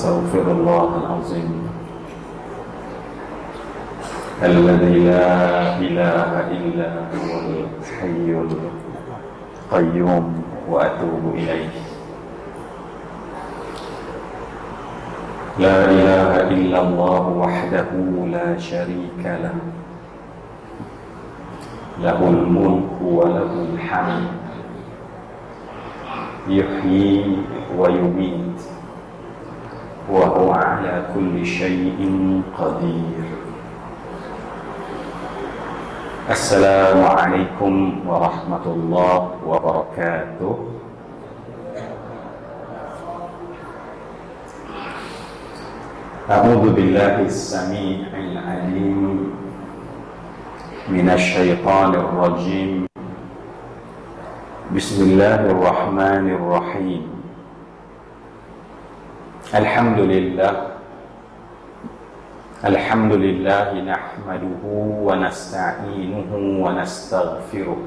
أستغفر الله العظيم الذي لا إله إلا هو الحي القيوم وأتوب إليه لا إله إلا الله وحده لا شريك له له الملك وله الحمد يحيي ويميت وهو على كل شيء قدير. السلام عليكم ورحمة الله وبركاته. أعوذ بالله السميع العليم من الشيطان الرجيم. بسم الله الرحمن الرحيم. الحمد لله نحمده ونستعينه ونستغفره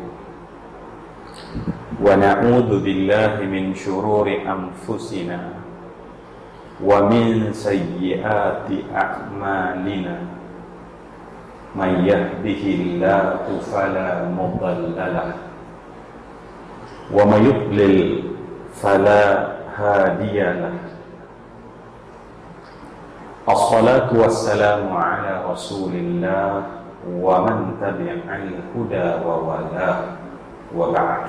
ونعوذ بالله من شرور أنفسنا ومن سيئات أعمالنا من يهده الله فلا مضل له ومن يضلل فلا هادي له. الصلاة والسلام على رسول الله ومن تبع الهدى ووالاه وبعد.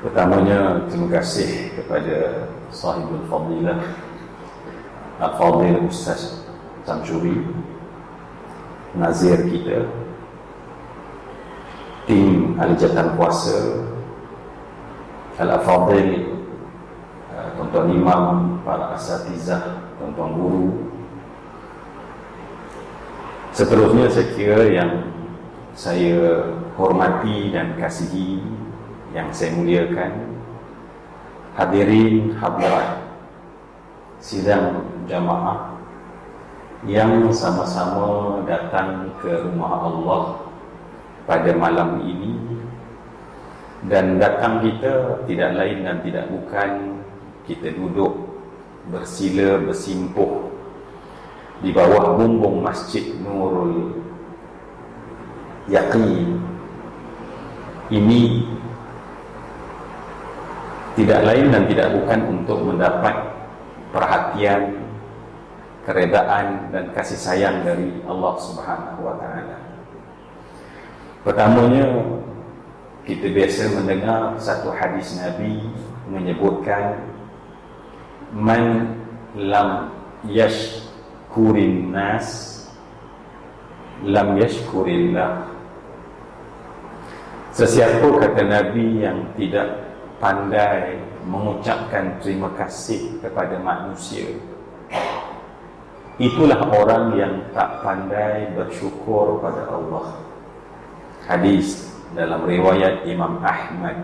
Pertamanya terima kasih kepada sahibul fadilah Al-Fadil Ustaz Samsuri, nazir kita, tim Alijatan Puasa, Al-Fadil, tuan-tuan imam, para asatizah, tuan-tuan guru. Seterusnya saya kira yang saya hormati dan kasihi, yang saya muliakan, hadirin hadirat sidang jamaah yang sama-sama datang ke rumah Allah pada malam ini. Dan datang kita tidak lain dan tidak bukan kita duduk bersila bersimpuh di bawah bumbung Masjid Nurul Yaqin ini tidak lain dan tidak bukan untuk mendapat perhatian, keredaan dan kasih sayang dari Allah Subhanahu wa taala. Pertamanya, kita biasa mendengar satu hadis Nabi menyebutkan man lam yashkurin nas lam yashkurillah. Sesiapa, kata Nabi, yang tidak pandai mengucapkan terima kasih kepada manusia, itulah orang yang tak pandai bersyukur pada Allah. Hadis dalam riwayat Imam Ahmad.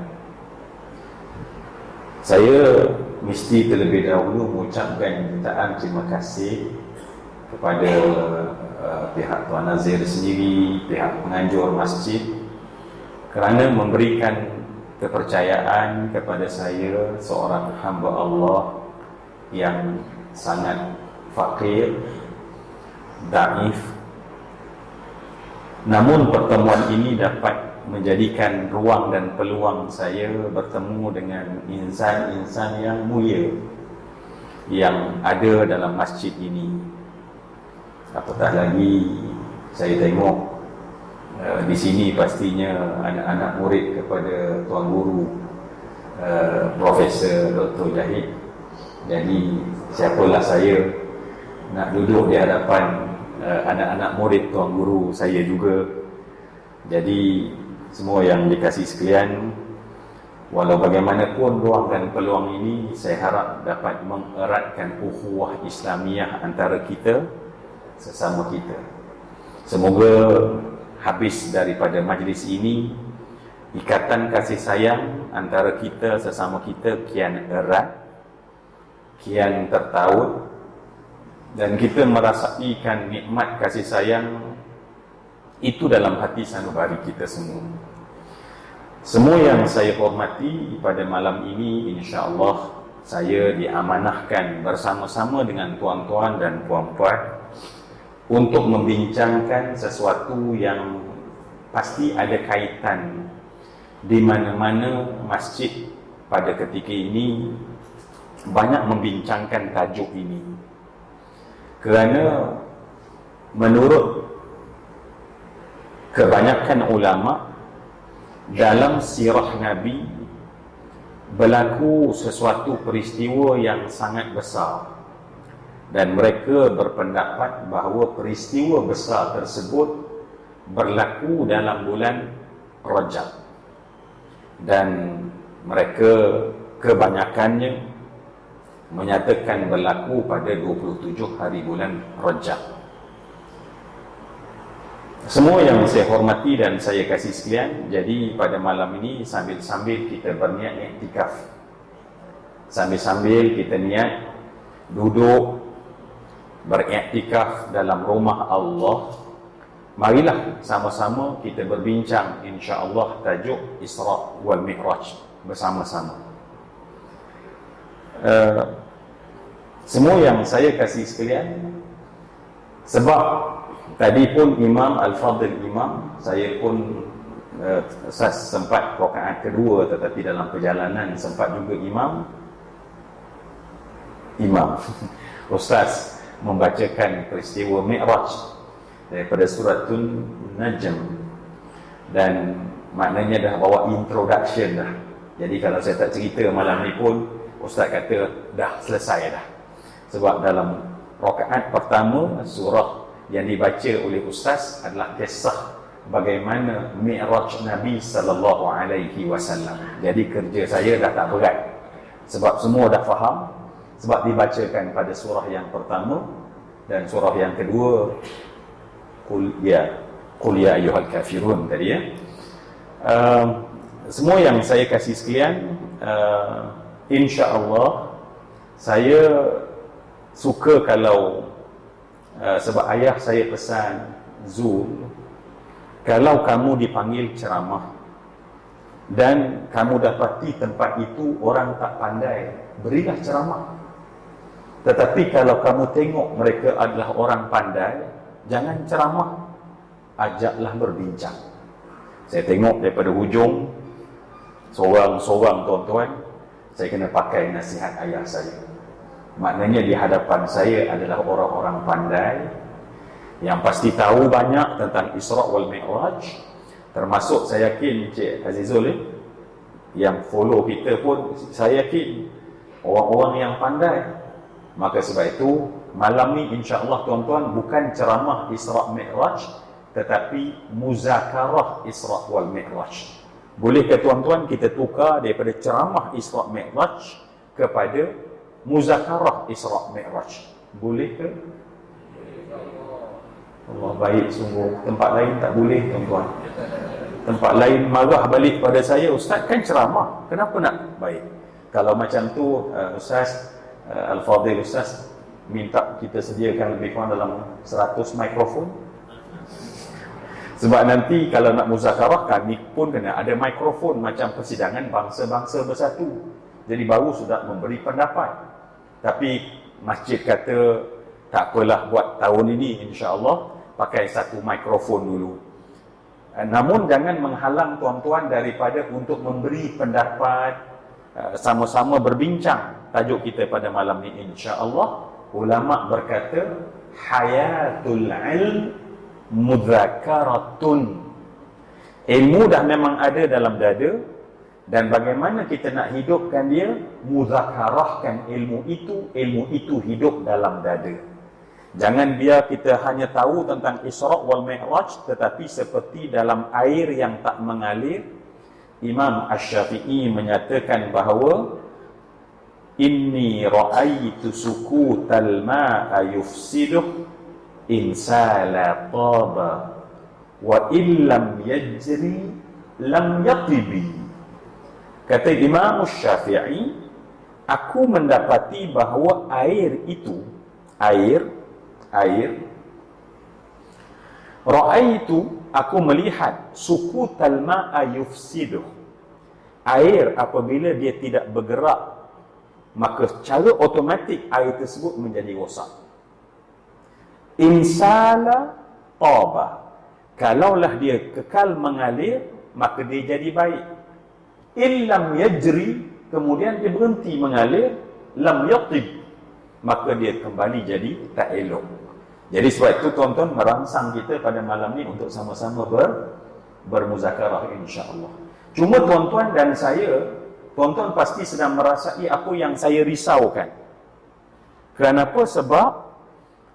Saya mesti terlebih dahulu mengucapkan jutaan terima kasih kepada pihak Tuan Nazir sendiri, pihak penganjur masjid, kerana memberikan kepercayaan kepada saya, seorang hamba Allah yang sangat fakir, daif. Namun pertemuan ini dapat menjadikan ruang dan peluang saya bertemu dengan insan-insan yang mulia yang ada dalam masjid ini. Apatah lagi saya tengok di sini pastinya anak-anak murid kepada Tuan Guru Profesor Dr. Jahid. Jadi siapalah saya nak duduk di hadapan anak-anak murid Tuan Guru saya juga. Jadi semua yang dikasih sekalian, walau bagaimanapun ruang dan peluang ini, saya harap dapat mengeratkan ukhuwah Islamiyah antara kita sesama kita. Semoga habis daripada majlis ini, ikatan kasih sayang antara kita sesama kita kian erat, kian tertaut, dan kita merasakan nikmat kasih sayang itu dalam hati sanubari kita semua. Semua yang saya hormati pada malam ini, insya-Allah saya diamanahkan bersama-sama dengan tuan-tuan dan puan-puan untuk membincangkan sesuatu yang pasti ada kaitan di mana-mana masjid pada ketika ini banyak membincangkan tajuk ini. Kerana menurut kebanyakan ulama, dalam sirah Nabi berlaku sesuatu peristiwa yang sangat besar, dan mereka berpendapat bahawa peristiwa besar tersebut berlaku dalam bulan Rajab, dan mereka kebanyakannya menyatakan berlaku pada 27 hari bulan Rajab. Semua yang saya hormati dan saya kasih sekalian, jadi pada malam ini sambil-sambil kita berniat iktikaf, sambil-sambil kita niat duduk beriktikaf dalam rumah Allah, marilah sama-sama kita berbincang insya-Allah tajuk Isra wal Mi'raj bersama-sama. Semua yang saya kasih sekalian, sebab tadi pun Imam Al-Fadhil Imam, saya pun sempat rakaat kedua, tetapi dalam perjalanan sempat juga Imam Ustaz membacakan peristiwa Mi'raj daripada suratul Najm, dan maknanya dah bawa introduction dah. Jadi kalau saya tak cerita malam ni pun Ustaz kata dah selesai dah. Sebab dalam rakaat pertama surah yang dibaca oleh Ustaz adalah kisah bagaimana Mi'raj Nabi sallallahu alaihi wasallam. Jadi kerja saya dah tak berat, sebab semua dah faham, sebab dibacakan pada surah yang pertama dan surah yang kedua Qul ya ayyuhal kafirun tadi ya. Semua yang saya kasih sekalian, insya-Allah saya suka kalau sebab ayah saya pesan Zul, kalau kamu dipanggil ceramah dan kamu dapati tempat itu orang tak pandai, berilah ceramah. Tetapi kalau kamu tengok mereka adalah orang pandai, jangan ceramah, ajaklah berbincang. Saya tengok daripada hujung, seorang-seorang tuan-tuan, saya kena pakai nasihat ayah saya. Maknanya di hadapan saya adalah orang-orang pandai yang pasti tahu banyak tentang Isra wal Mi'raj, termasuk saya yakin Cik Azizul yang follow kita pun saya yakin orang-orang yang pandai. Maka sebab itu malam ni insya-Allah tuan-tuan bukan ceramah Isra Mi'raj, tetapi muzakarah Isra wal Mi'raj. Boleh ke tuan-tuan kita tukar daripada ceramah Isra Mi'raj kepada muzakarah Isra Mi'raj? Boleh ke? Allah baik sungguh. Tempat lain tak boleh tuan-tuan. Tempat lain marah balik pada saya, Ustaz kan ceramah, kenapa nak baik? Kalau macam tu Ustaz Al-Fadhil Ustaz minta kita sediakan lebih kurang dalam 100 mikrofon. Sebab nanti kalau nak muzakarah, kami pun kena ada mikrofon macam persidangan bangsa-bangsa bersatu. Jadi baru sudah memberi pendapat. Tapi masjid kata tak apalah, buat tahun ini insya-Allah pakai satu mikrofon dulu. Namun jangan menghalang tuan-tuan daripada untuk memberi pendapat, sama-sama berbincang. Tajuk kita pada malam ni insya-Allah, ulama berkata hayatul ilm mudzakaratun. Ilmu dah memang ada dalam dada, dan bagaimana kita nak hidupkan dia? Muzakarahkan ilmu itu hidup dalam dada. Jangan biar kita hanya tahu tentang Isra wal Mi'raj, tetapi seperti dalam air yang tak mengalir. Imam Asy-Syafi'i menyatakan bahawa inni ra'aitu sukutal ma'a yufsiduh insala taba wa illam yajri lam yatibi. Kata Imam Syafi'i, aku mendapati bahawa air itu, air ra'aitu, aku melihat sukutal ma'a yufsiduh, air apabila dia tidak bergerak maka secara automatik air tersebut menjadi rosak. Insala taba, kalaulah dia kekal mengalir, maka dia jadi baik. Illam yajri, kemudian dia berhenti mengalir, lam yatib, maka dia kembali jadi tak elok. Jadi sebab itu tuan-tuan merangsang kita pada malam ni untuk sama-sama bermuzakarah insya-Allah. Cuma tuan-tuan dan saya, tuan-tuan pasti sedang merasai apa yang saya risaukan. Kenapa? Sebab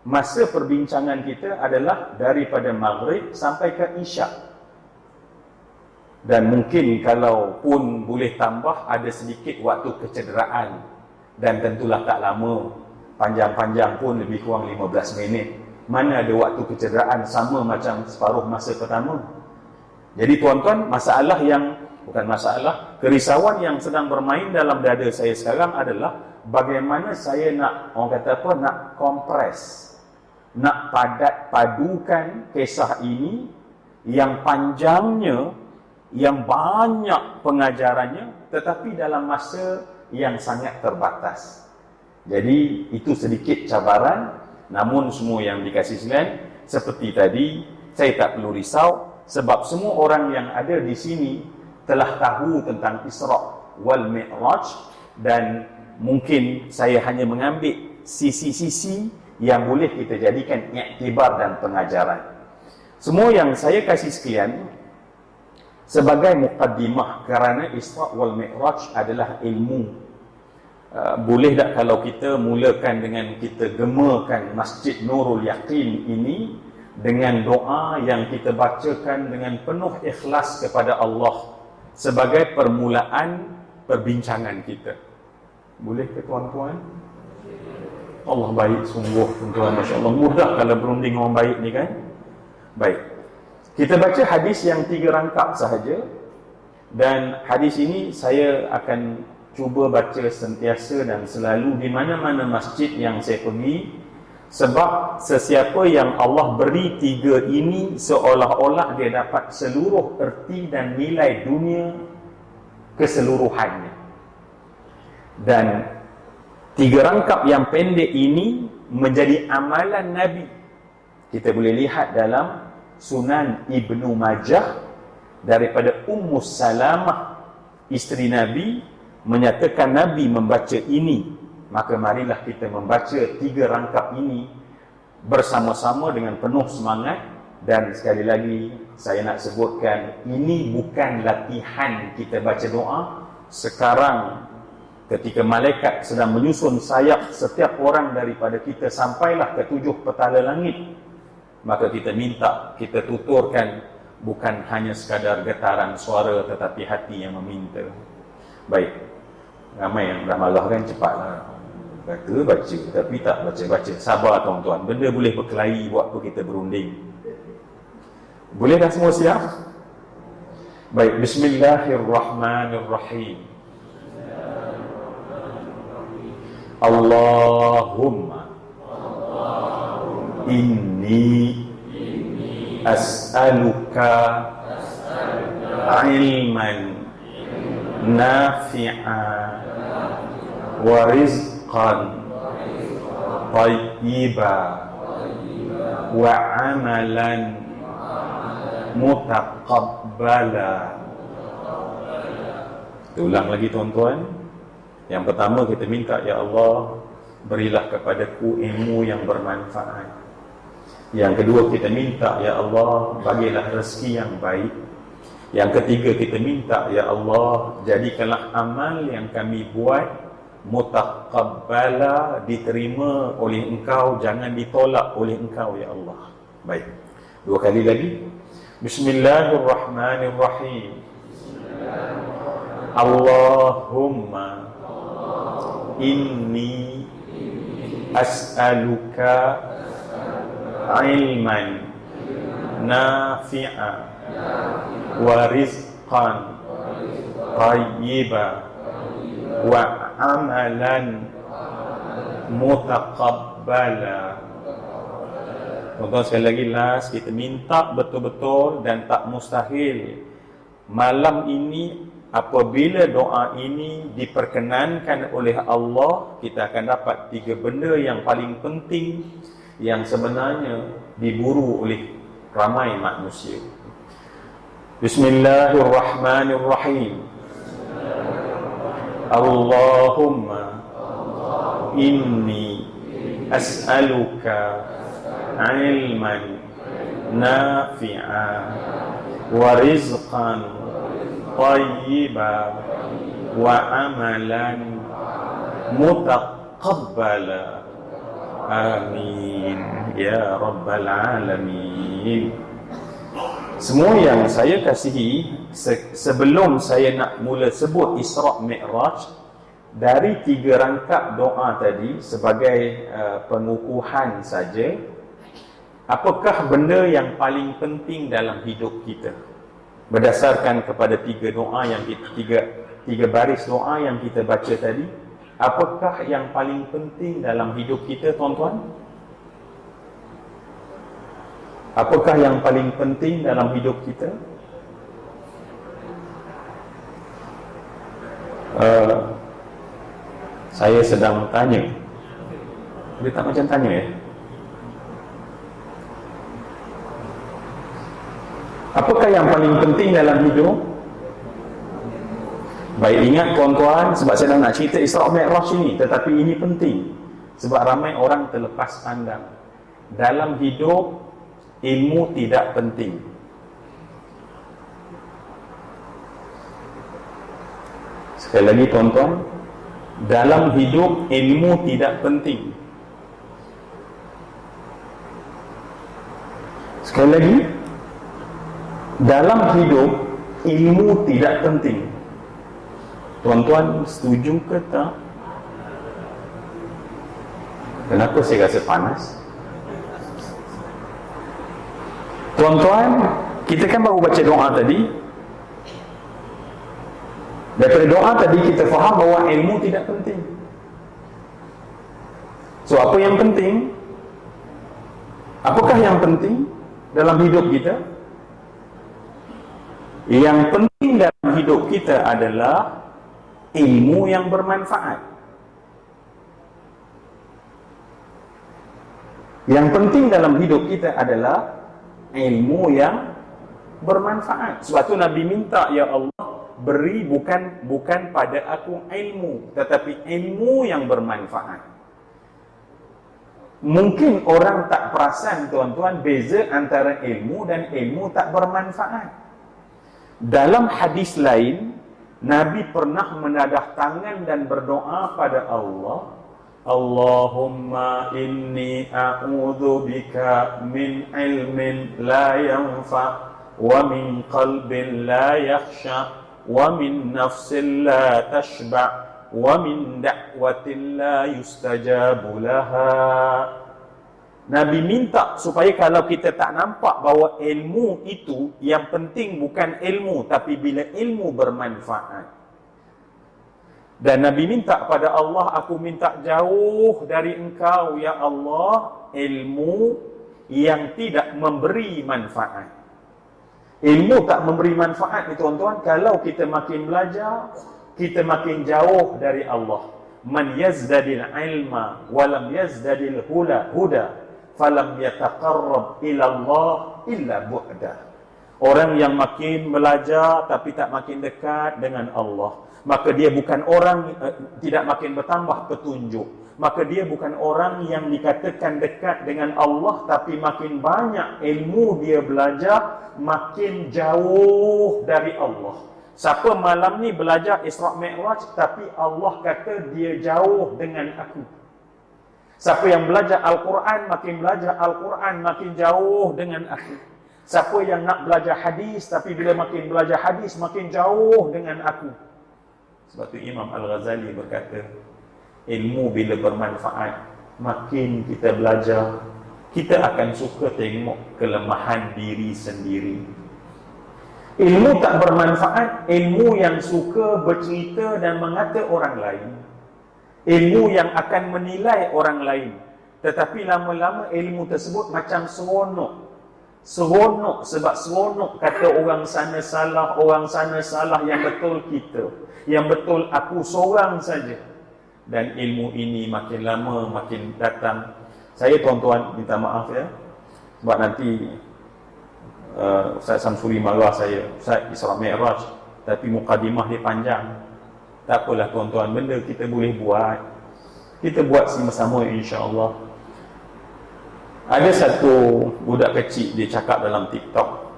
masa perbincangan kita adalah daripada maghrib sampai ke isyak. Dan mungkin kalau pun boleh tambah ada sedikit waktu kecederaan, dan tentulah tak lama, panjang-panjang pun lebih kurang 15 minit. Mana ada waktu kecederaan sama macam separuh masa pertama. Jadi tuan-tuan, kerisauan yang sedang bermain dalam dada saya sekarang adalah bagaimana saya nak, orang kata apa, nak kompres, nak padukan kisah ini yang panjangnya, yang banyak pengajarannya, tetapi dalam masa yang sangat terbatas. Jadi itu sedikit cabaran. Namun semua yang dikasih sekalian, seperti tadi, saya tak perlu risau, sebab semua orang yang ada di sini telah tahu tentang Isra wal Mi'raj, dan mungkin saya hanya mengambil sisi-sisi yang boleh kita jadikan iktibar dan pengajaran. Semua yang saya kasih sekalian sebagai muqaddimah, kerana Isra wal Mi'raj adalah ilmu. Boleh tak kalau kita mulakan dengan kita gemakan Masjid Nurul Yaqin ini dengan doa yang kita bacakan dengan penuh ikhlas kepada Allah sebagai permulaan perbincangan kita. Boleh ke tuan-tuan? Allah baik sungguh tuan-tuan, masya-Allah. Mudah kalau berunding orang baik ni kan. Baik. Kita baca hadis yang 3 rangkap sahaja, dan hadis ini saya akan cuba baca sentiasa dan selalu di mana-mana masjid yang saya pergi, sebab sesiapa yang Allah beri 3 ini seolah-olah dia dapat seluruh erti dan nilai dunia keseluruhannya. Dan 3 rangkap yang pendek ini menjadi amalan Nabi. Kita boleh lihat dalam Sunan Ibnu Majah daripada Ummu Salamah, isteri Nabi, menyatakan Nabi membaca ini. Maka marilah kita membaca 3 rangkap ini bersama-sama dengan penuh semangat. Dan sekali lagi saya nak sebutkan, ini bukan latihan kita baca doa. Sekarang ketika malaikat sedang menyusun sayap setiap orang daripada kita sampailah ke 7 petala langit, maka kita minta, kita tuturkan bukan hanya sekadar getaran suara, tetapi hati yang meminta. Baik, ramai yang dah marah kan, cepatlah kata baca, tapi tak baca-baca. Sabar tuan-tuan, benda boleh berkelahi buat apa kita berunding. Boleh dah semua siap? Baik, bismillahirrahmanirrahim. Allahumma inni as'aluka ilman nafi'a wa rizqan tayyiba wa amalan mutaqabbala. Ulang lagi tuan-tuan. Yang pertama kita minta, ya Allah, berilah kepadaku ilmu yang bermanfaat. Yang kedua kita minta, ya Allah, bagilah rezeki yang baik. Yang ketiga kita minta, ya Allah, jadikanlah amal yang kami buat mutaqabbala, diterima oleh Engkau, jangan ditolak oleh Engkau, ya Allah. Baik, 2 kali lagi. Bismillahirrahmanirrahim. Allahumma inni as'aluka ilman nafi'a wa rizqan tayyiba wa amalan mutaqabbala. Tuan-tuan, sekali lagi kita minta betul-betul dan tak mustahil malam ini apabila doa ini diperkenankan oleh Allah, kita akan dapat 3 benda yang paling penting yang sebenarnya diburu oleh ramai manusia. Bismillahirrahmanirrahim. Allahumma inni as'aluka ilman nafi'a wa rizqan tayyiban wa amalan mutaqabbala. Amin ya rabbal alamin. Semua yang saya kasihi, sebelum saya nak mula sebut Isra' Mi'raj, dari 3 rangkap doa tadi sebagai pengukuhan saja, apakah benda yang paling penting dalam hidup kita? Berdasarkan kepada 3 doa yang tiga baris doa yang kita baca tadi, apakah yang paling penting dalam hidup kita, tuan-tuan? Apakah yang paling penting dalam hidup kita? Saya sedang tanya. Dia tak macam tanya ya? Apakah yang paling penting dalam hidup? Baik, ingat tuan-tuan, sebab saya nak cerita Isra' Mi'raj ini, tetapi ini penting sebab ramai orang terlepas pandang. Dalam hidup, ilmu tidak penting. Sekali lagi tuan-tuan, dalam hidup ilmu tidak penting. Sekali lagi, dalam hidup ilmu tidak penting. Tuan-tuan setuju ke tak? Kenapa saya rasa panas? Tuan-tuan, kita kan baru baca doa tadi. Daripada doa tadi kita faham bahawa ilmu tidak penting. So apa yang penting? Apakah yang penting dalam hidup kita? Yang penting dalam hidup kita adalah ilmu yang bermanfaat. Yang penting dalam hidup kita adalah ilmu yang bermanfaat. Sebab tu Nabi minta, ya Allah, beri bukan pada aku ilmu, tetapi ilmu yang bermanfaat. Mungkin orang tak perasan, tuan-tuan, beza antara ilmu dan ilmu tak bermanfaat. Dalam hadis lain, Nabi pernah menadah tangan dan berdoa pada Allah, Allahumma inni a'udzu bika min ilmin la yanfa' wa min qalbin la yakhsha' wa min nafsin la tashba' wa min da'watin la yustajabu laha. Nabi minta supaya kalau kita tak nampak bahawa ilmu itu yang penting bukan ilmu, tapi bila ilmu bermanfaat. Dan Nabi minta pada Allah, aku minta jauh dari engkau ya Allah ilmu yang tidak memberi manfaat. Ilmu tak memberi manfaat ni tuan-tuan, kalau kita makin belajar, kita makin jauh dari Allah. Man yazdadil ilma walam yazdadil huda falam yataqarrab ila Allah illa bu'da. Orang yang makin belajar tapi tak makin dekat dengan Allah, maka dia bukan orang tidak makin bertambah petunjuk. Maka dia bukan orang yang dikatakan dekat dengan Allah, tapi makin banyak ilmu dia belajar, makin jauh dari Allah. Siapa malam ni belajar Isra' Mi'raj tapi Allah kata dia jauh dengan aku. Siapa yang belajar Al-Quran, makin belajar Al-Quran, makin jauh dengan aku. Siapa yang nak belajar hadis, tapi bila makin belajar hadis, makin jauh dengan aku. Sebab tu Imam Al-Ghazali berkata, ilmu bila bermanfaat, makin kita belajar, kita akan suka tengok kelemahan diri sendiri. Ilmu tak bermanfaat, ilmu yang suka bercerita dan mengata orang lain. Ilmu yang akan menilai orang lain. Tetapi lama-lama ilmu tersebut macam seronok. Seronok, sebab seronok kata orang sana salah, yang betul kita, yang betul aku seorang saja. Dan ilmu ini makin lama makin datang. Saya tuan-tuan minta maaf ya, sebab nanti Ustaz Samsuri marah saya, Ustaz Isra Mi'raj, tapi mukadimah dia panjang. Tak apalah tuan-tuan, benda kita boleh buat. Kita buat sama-sama insya-Allah. Ada satu budak kecil dia cakap dalam TikTok,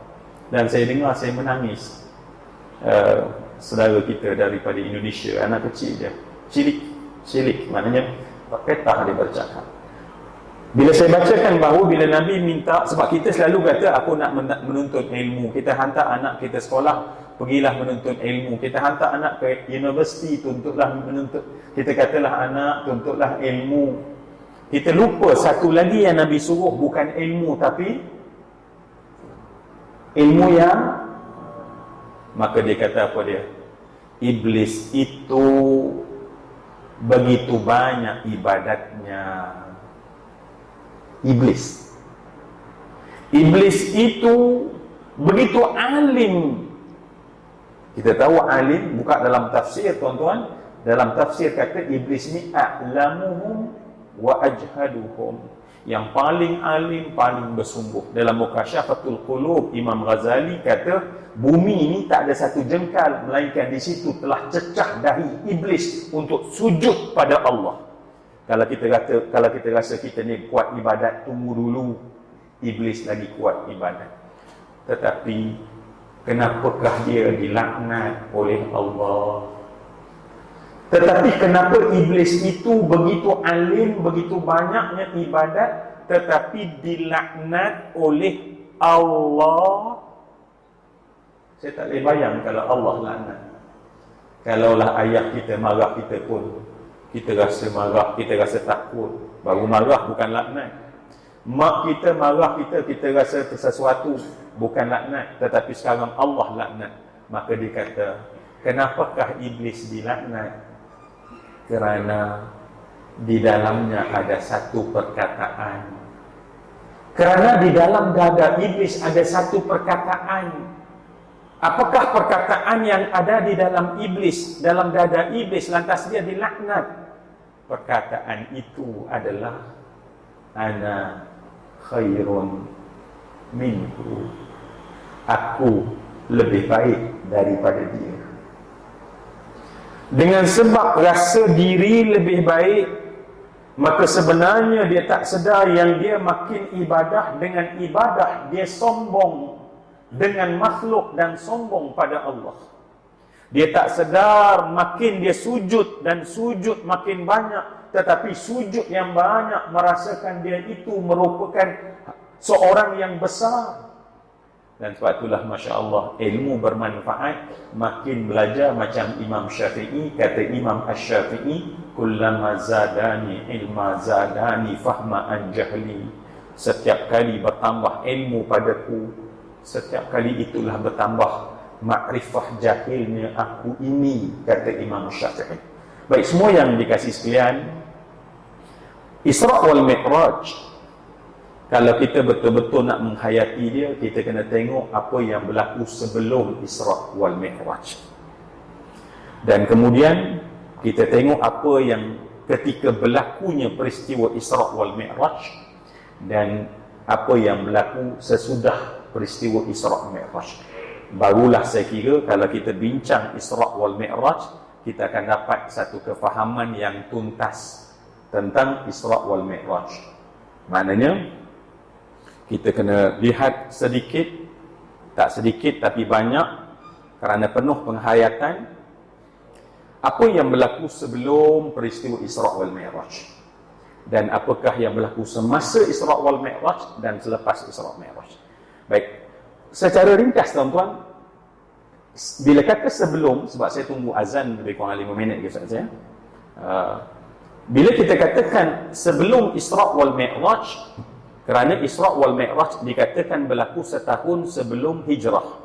dan saya dengar saya menangis. Saudara kita daripada Indonesia, anak kecil dia, cilik, maknanya petah dia bercakap. Bila saya bacakan bahawa bila Nabi minta, sebab kita selalu kata aku nak menuntut ilmu, kita hantar anak kita sekolah, pergilah menuntut ilmu. Kita hantar anak ke universiti, kita katalah anak tuntutlah ilmu. Kita lupa satu lagi yang Nabi suruh, bukan ilmu tapi ilmu yang, maka dia kata apa dia? Iblis itu begitu banyak ibadatnya. Iblis itu begitu alim. Kita tahu alim, buka dalam tafsir tuan-tuan. Dalam tafsir kata iblis ni a'lamuhum wa ajhaduhum, yang paling alim, paling bersungguh. Dalam Mukasyafatul Qulub, Imam Ghazali kata bumi ini tak ada satu jengkal, melainkan di situ telah cecah dahi iblis untuk sujud pada Allah. Kalau kita rasa kita ni kuat ibadat, tunggu dulu, iblis lagi kuat ibadat. Tetapi kenapakah dia dilaknat oleh Allah? Tetapi kenapa iblis itu begitu alim, begitu banyaknya ibadat, tetapi dilaknat oleh Allah? Saya tak boleh bayang kalau Allah laknat. Kalaulah ayah kita marah kita pun, kita rasa marah, kita rasa takut. Baru marah bukan laknat. Mak kita marah kita rasa sesuatu, bukan laknat. Tetapi sekarang Allah laknat. Maka dia kata, kenapakah iblis dilaknat? Kerana di dalamnya ada satu perkataan. Kerana di dalam dada iblis ada satu perkataan. Apakah perkataan yang ada di dalam iblis, dalam dada iblis, lantas dia dilaknat? Perkataan itu adalah ana khairun minhu. Aku lebih baik daripada dia. Dengan sebab rasa diri lebih baik, maka sebenarnya dia tak sedar yang dia makin ibadah, dengan ibadah dia sombong dengan makhluk dan sombong pada Allah. Dia tak sedar makin dia sujud, dan sujud makin banyak, tetapi sujud yang banyak merasakan dia itu merupakan seorang yang besar. Dan sebab itulah Masya Allah, ilmu bermanfaat. Makin belajar macam Imam Syafi'i. Kata Imam Asy-Syafi'i, kullama zadani ilma zadani fahma an jahli. Setiap kali bertambah ilmu padaku, setiap kali itulah bertambah makrifah jahilnya aku ini, kata Imam Syafi'i. Baik, semua yang dikasih sekalian, Isra wal Mi'raj, kalau kita betul-betul nak menghayati dia, kita kena tengok apa yang berlaku sebelum Isra wal Mi'raj. Dan kemudian kita tengok apa yang ketika berlakunya peristiwa Isra wal Mi'raj, dan apa yang berlaku sesudah peristiwa Isra Mi'raj. Barulah saya kira kalau kita bincang Isra wal Mi'raj, kita akan dapat satu kefahaman yang tuntas tentang Isra wal Mi'raj. Maknanya kita kena lihat sedikit, tak sedikit tapi banyak, kerana penuh penghayatan, apa yang berlaku sebelum peristiwa Isra wal Mi'raj, dan apakah yang berlaku semasa Isra wal Mi'raj dan selepas Isra Mi'raj. Baik, secara ringkas tuan-tuan, bila kata sebelum, sebab saya tunggu azan lebih kurang 5 minit ke Ustaz saya. Bila kita katakan sebelum Isra wal Mi'raj, kerana Isra wal Mi'raj dikatakan berlaku setahun sebelum hijrah.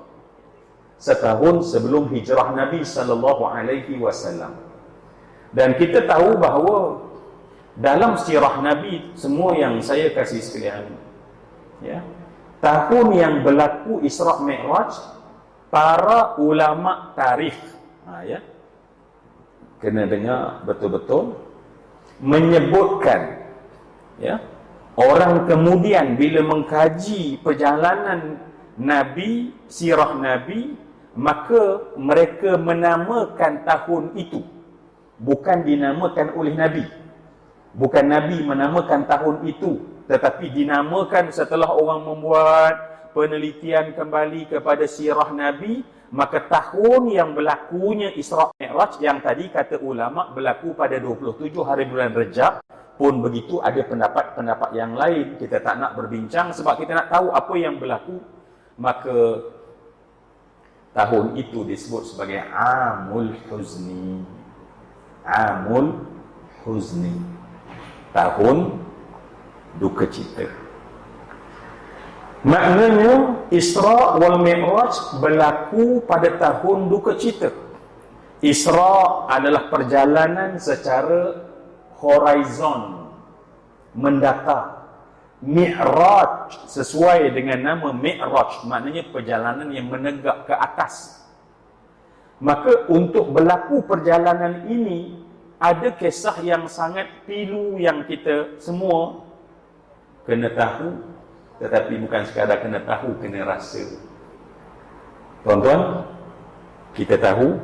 Setahun sebelum hijrah Nabi SAW. Dan kita tahu bahawa dalam sirah Nabi, semua yang saya kasih sekalian, ya, tahun yang berlaku Isra' Mi'raj, para ulama tarikh, ya, kena dengar betul-betul, menyebutkan, ya, orang kemudian bila mengkaji perjalanan Nabi, sirah Nabi, maka mereka menamakan tahun itu, bukan dinamakan oleh Nabi. Bukan Nabi menamakan tahun itu, tetapi dinamakan setelah orang membuat penelitian kembali kepada sirah Nabi, maka tahun yang berlakunya Isra' Mi'raj yang tadi kata ulama berlaku pada 27 hari bulan Rejab pun begitu, ada pendapat-pendapat yang lain. Kita tak nak berbincang sebab kita nak tahu apa yang berlaku. Maka tahun itu disebut sebagai Amul Huzni. Amul Huzni, tahun duka cita. Maknanya Isra' wal Mi'raj berlaku pada tahun duka cita. Isra' adalah perjalanan secara horizon, mendata. Mi'raj sesuai dengan nama Mi'raj, maknanya perjalanan yang menegak ke atas. Maka untuk berlaku perjalanan ini, ada kisah yang sangat pilu yang kita semua kena tahu, tetapi bukan sekadar kena tahu, kena rasa. Tuan-tuan, kita tahu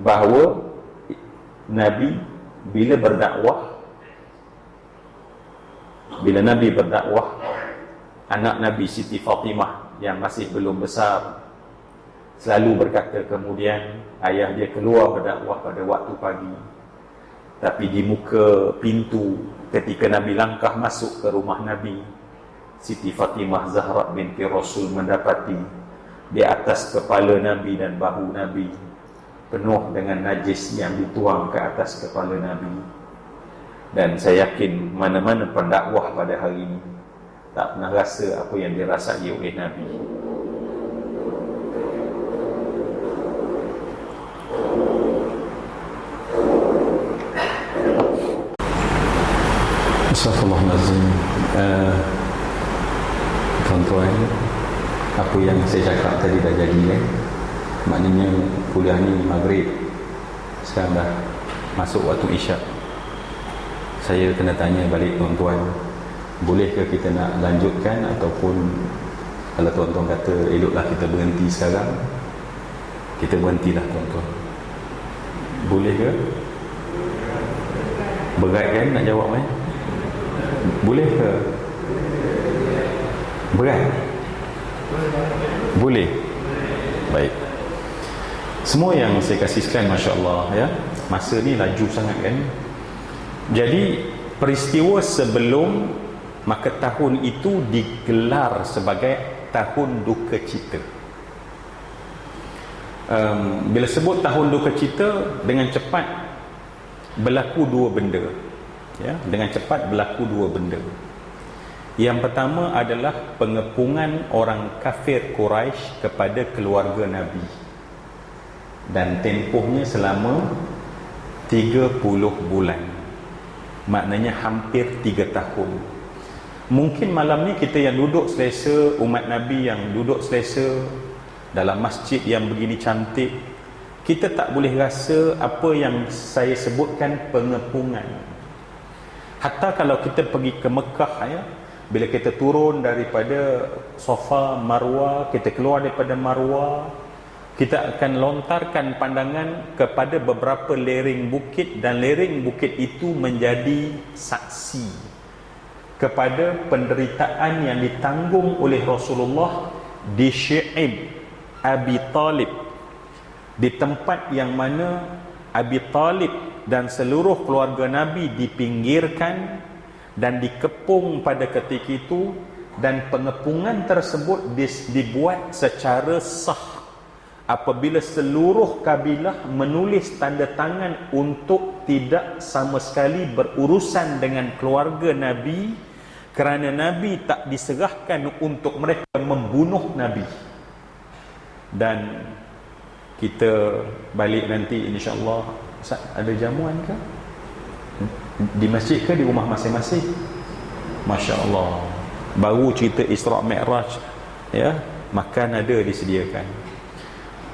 bahawa Nabi bila berdakwah, anak Nabi Siti Fatimah yang masih belum besar selalu berkata, kemudian ayah dia keluar berdakwah pada waktu pagi. Tapi di muka pintu ketika Nabi langkah masuk ke rumah Nabi, Siti Fatimah Zahra binti Rasul mendapati di atas kepala Nabi dan bahu Nabi penuh dengan najis yang dituang ke atas kepala Nabi. Dan saya yakin mana-mana pendakwah pada hari ini tak pernah rasa apa yang dirasai oleh Nabi. Astagfirullahaladzim. Tuan-tuan, apa yang saya cakap tadi dah jadi kan? Maknanya kuliah ni maghrib, sekarang dah masuk waktu isyak. Saya kena tanya balik tuan-tuan, bolehkah kita nak lanjutkan, ataupun kalau tuan-tuan kata eloklah kita berhenti sekarang, kita berhentilah tuan-tuan. Boleh ke? Berat kan nak jawab kan? Boleh ke? Berat? Boleh? Baik. Semua yang saya kasih sekalian, Masya Allah, ya, masa ni laju sangat kan. Jadi peristiwa sebelum, maka tahun itu digelar sebagai tahun duka cita. Bila sebut tahun duka cita, dengan cepat berlaku dua benda, ya, dengan cepat berlaku dua benda. Yang pertama adalah pengepungan orang kafir Quraisy kepada keluarga Nabi, dan tempohnya selama 30 bulan, maknanya hampir 3 tahun. Mungkin malam ni kita yang duduk selesa, umat Nabi yang duduk selesa dalam masjid yang begini cantik, kita tak boleh rasa apa yang saya sebutkan pengepungan. Hatta kalau kita pergi ke Mekah, ya, bila kita turun daripada Safa, Marwah, kita keluar daripada Marwah, kita akan lontarkan pandangan kepada beberapa lereng bukit, dan lereng bukit itu menjadi saksi kepada penderitaan yang ditanggung oleh Rasulullah di Syi'ib Abi Talib, di tempat yang mana Abi Talib dan seluruh keluarga Nabi dipinggirkan dan dikepung pada ketika itu, dan pengepungan tersebut dibuat secara sah apabila seluruh kabilah menulis tanda tangan untuk tidak sama sekali berurusan dengan keluarga Nabi, kerana Nabi tak diserahkan untuk mereka membunuh Nabi. Dan kita balik nanti insya-Allah. Ustaz, ada jamuan ke? Di masjid ke di rumah masing-masing? Masya Allah. Baru cerita Isra' Mi'raj ya, makan ada disediakan.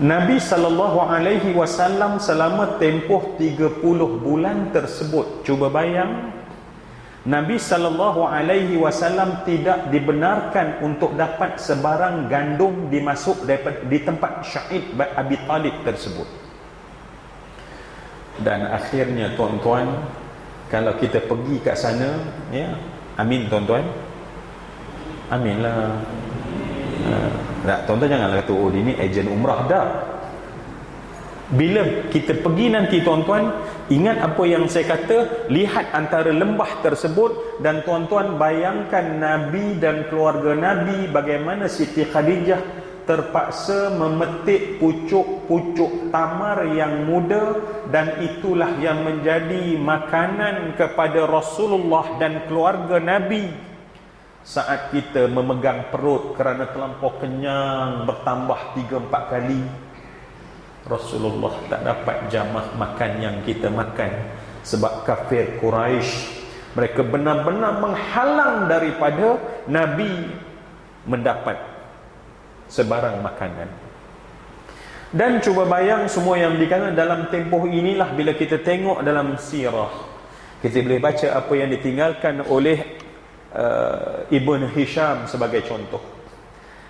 Nabi SAW selama tempoh 30 bulan tersebut, cuba bayang, Nabi SAW tidak dibenarkan untuk dapat sebarang gandum dimasuk di tempat Syahid Abi Talib tersebut. Dan akhirnya tuan-tuan, kalau kita pergi kat sana, ya, amin tuan-tuan, amin lah. Tak, tuan-tuan janganlah kata, oh ini ejen umrah dah. Bila kita pergi nanti tuan-tuan, ingat apa yang saya kata, lihat antara lembah tersebut, dan tuan-tuan bayangkan Nabi dan keluarga Nabi, bagaimana Siti Khadijah terpaksa memetik pucuk-pucuk tamar yang muda, dan itulah yang menjadi makanan kepada Rasulullah dan keluarga Nabi saat kita memegang perut kerana terlampau kenyang, bertambah 3-4 kali. Rasulullah tak dapat jamah makan yang kita makan, sebab kafir Quraisy, mereka benar-benar menghalang daripada Nabi mendapat sebarang makanan. Dan cuba bayang semua yang dikatakan dalam tempoh inilah, bila kita tengok dalam sirah, kita boleh baca apa yang ditinggalkan oleh Ibn Hisham sebagai contoh.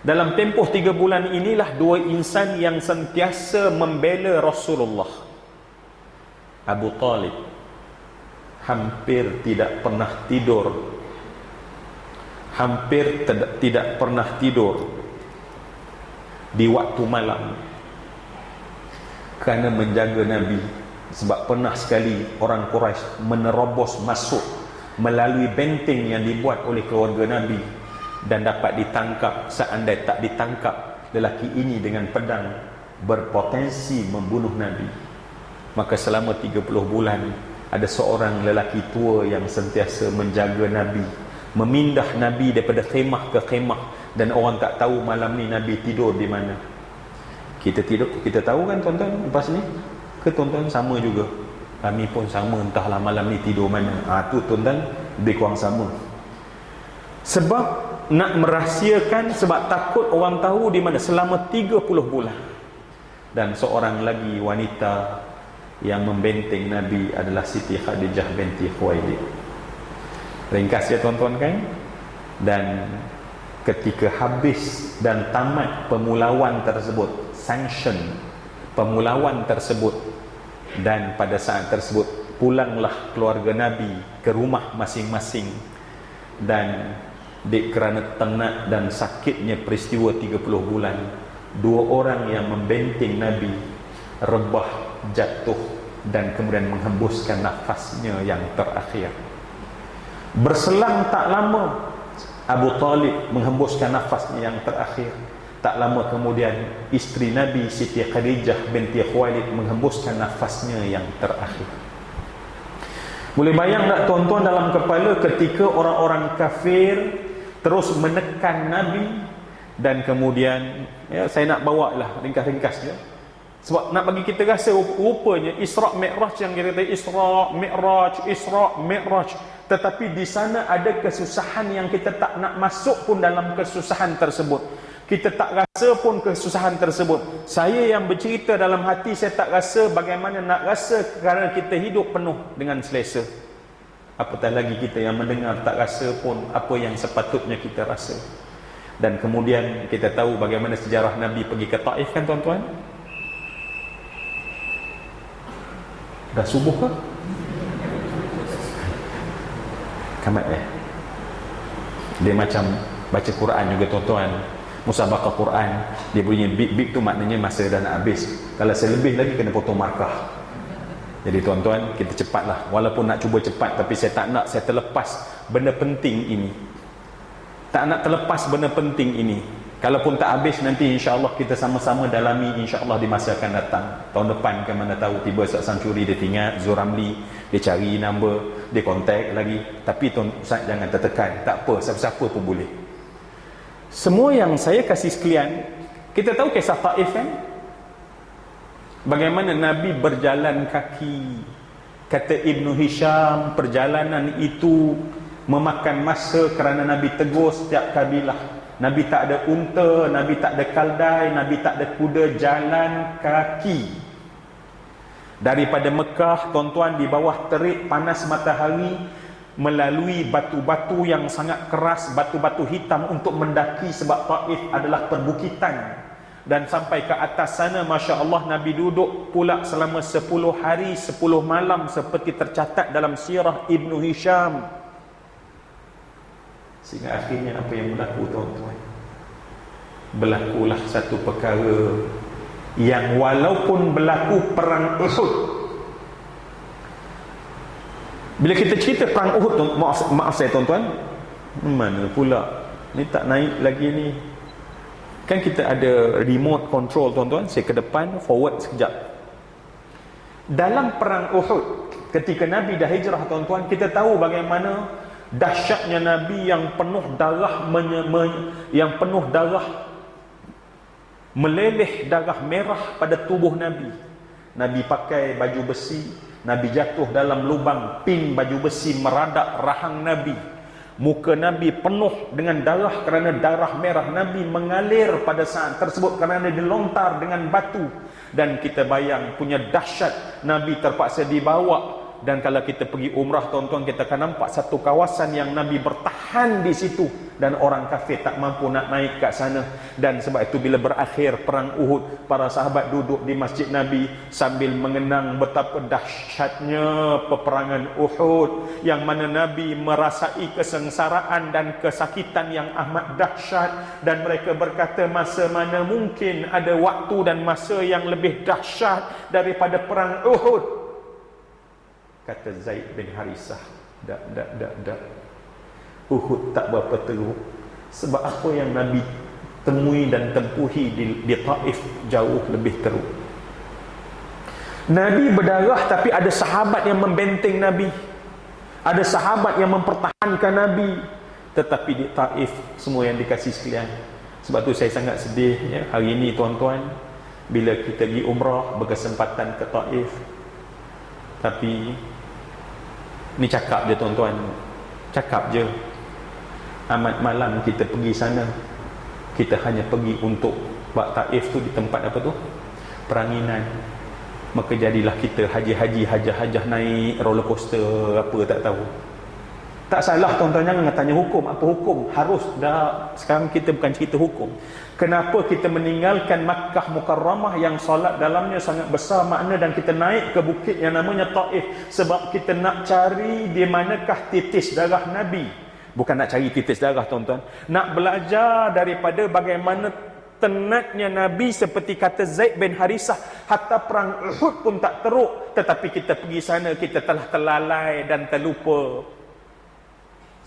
Dalam tempoh 3 bulan inilah dua insan yang sentiasa membela Rasulullah. Abu Talib hampir tidak pernah tidur, tidak pernah tidur di waktu malam kerana menjaga Nabi. Sebab pernah sekali orang Quraisy menerobos masuk melalui benteng yang dibuat oleh keluarga Nabi, dan dapat ditangkap. Seandainya tak ditangkap, lelaki ini dengan pedang berpotensi membunuh Nabi. Maka selama 30 bulan ada seorang lelaki tua yang sentiasa menjaga Nabi, memindah Nabi daripada khemah ke khemah, dan orang tak tahu malam ni Nabi tidur di mana. Kita tidur, kita tahu kan tuan-tuan lepas ni? Ke tuan-tuan sama juga? Kami pun sama, entahlah malam ni tidur mana. Tu tuan-tuan lebih kurang sama. Sebab nak merahsiakan, sebab takut orang tahu di mana selama 30 bulan. Dan seorang lagi wanita yang membenteng Nabi adalah Siti Khadijah binti Khuwailid. Ringkas ya tuan-tuan kan? Dan ketika habis dan tamat pemulauan tersebut, sanction pemulauan tersebut, dan pada saat tersebut pulanglah keluarga Nabi ke rumah masing-masing. Dan kerana tenat dan sakitnya peristiwa 30 bulan, dua orang yang membenteng Nabi rebah, jatuh, dan kemudian menghembuskan nafasnya yang terakhir. Berselang tak lama, Abu Talib menghembuskan nafasnya yang terakhir. Tak lama kemudian isteri Nabi Siti Khadijah binti Khuwailid menghembuskan nafasnya yang terakhir. Boleh bayang tak tuan-tuan dalam kepala ketika orang-orang kafir terus menekan Nabi, dan kemudian, ya, saya nak bawa lah ringkas-ringkas je, sebab nak bagi kita rasa rupanya Isra' Mi'raj yang kita kata Isra' Mi'raj, tetapi di sana ada kesusahan yang kita tak nak masuk pun dalam kesusahan tersebut. Kita tak rasa pun kesusahan tersebut. Saya yang bercerita dalam hati, saya tak rasa bagaimana nak rasa, kerana kita hidup penuh dengan selesa. Apatah lagi kita yang mendengar tak rasa pun apa yang sepatutnya kita rasa. Dan kemudian kita tahu bagaimana sejarah Nabi pergi ke Taif kan tuan-tuan? Dah subuh ke? Kamat dia macam baca Quran juga tuan-tuan. Musabaqah Quran, dia bunyi bip-bip tu maknanya masa dah nak habis. Kalau selebih lagi kena potong markah. Jadi tuan-tuan, kita cepatlah. Walaupun nak cuba cepat, tapi saya tak nak saya terlepas benda penting ini. Tak nak terlepas benda penting ini. Kalaupun tak habis, nanti insya-Allah kita sama-sama dalami insya-Allah di masa akan datang. Tahun depan kan mana tahu, tiba Ustaz Samsuri dia ingat Zuramli, dia cari number, dia kontak lagi. Tapi tuan Ustaz jangan tertekan. Tak apa, siapa-siapa pun boleh. Semua yang saya kasih sekalian, kita tahu kisah Taif kan? Bagaimana Nabi berjalan kaki. Kata Ibn Hisham, perjalanan itu memakan masa kerana Nabi tegur setiap kabilah. Nabi tak ada unta, Nabi tak ada kaldai, Nabi tak ada kuda, jalan kaki. Daripada Mekah, tuan-tuan, di bawah terik panas matahari, melalui batu-batu yang sangat keras, batu-batu hitam untuk mendaki, sebab Taif adalah perbukitan. Dan sampai ke atas sana, Masya Allah, Nabi duduk pula selama 10 hari 10 malam seperti tercatat dalam sirah Ibnu Hisham. Sehingga akhirnya apa yang berlaku, tuan-tuan? Berlakulah satu perkara yang walaupun berlaku perang Uhud. Bila kita cerita perang Uhud, maaf saya tuan-tuan, mana pula ni tak naik lagi ni. Kan kita ada remote control, tuan-tuan. Saya ke depan, forward sekejap. Dalam perang Uhud, ketika Nabi dah hijrah, tuan-tuan, kita tahu bagaimana dahsyatnya Nabi yang penuh darah, meleleh darah merah pada tubuh Nabi. Nabi pakai baju besi, Nabi jatuh dalam lubang pin baju besi meradak rahang Nabi. Muka Nabi penuh dengan darah kerana darah merah Nabi mengalir pada saat tersebut kerana dilontar dengan batu. Dan kita bayang punya dahsyat, Nabi terpaksa dibawa. Dan kalau kita pergi umrah, tuan-tuan, kita akan nampak satu kawasan yang Nabi bertahan di situ dan orang kafir tak mampu nak naik kat sana. Dan sebab itu bila berakhir perang Uhud, para sahabat duduk di masjid Nabi sambil mengenang betapa dahsyatnya peperangan Uhud, yang mana Nabi merasai kesengsaraan dan kesakitan yang amat dahsyat. Dan mereka berkata, masa mana mungkin ada waktu dan masa yang lebih dahsyat daripada perang Uhud. Kata Zaid bin Harisah, dak. Uhud tak berapa teruk. Sebab apa yang Nabi temui dan tempuhi di Taif jauh lebih teruk. Nabi berdarah tapi ada sahabat yang membenteng Nabi. Ada sahabat yang mempertahankan Nabi. Tetapi di Taif semua yang dikasih sekalian. Sebab tu saya sangat sedih ya, hari ini, tuan-tuan, bila kita pergi umrah berkesempatan ke Taif. Tapi ni cakap je, tuan-tuan, cakap je. Amat malam kita pergi sana, kita hanya pergi untuk buat Taif tu di tempat apa tu, peranginan. Maka jadilah kita haji-haji, hajah-hajah naik roller coaster apa tak tahu. Tak salah, tuan-tuan, jangan tanya hukum. Apa hukum? Harus dah. Sekarang kita bukan cerita hukum. Kenapa kita meninggalkan Makkah Mukarramah yang solat dalamnya sangat besar makna, dan kita naik ke bukit yang namanya Taif? Sebab kita nak cari di manakah titis darah Nabi. Bukan nak cari titis darah, tuan-tuan. Nak belajar daripada bagaimana tenatnya Nabi, seperti kata Zaid bin Harisah, hatta perang Uhud pun tak teruk, tetapi kita pergi sana, kita telah terlalai dan terlupa.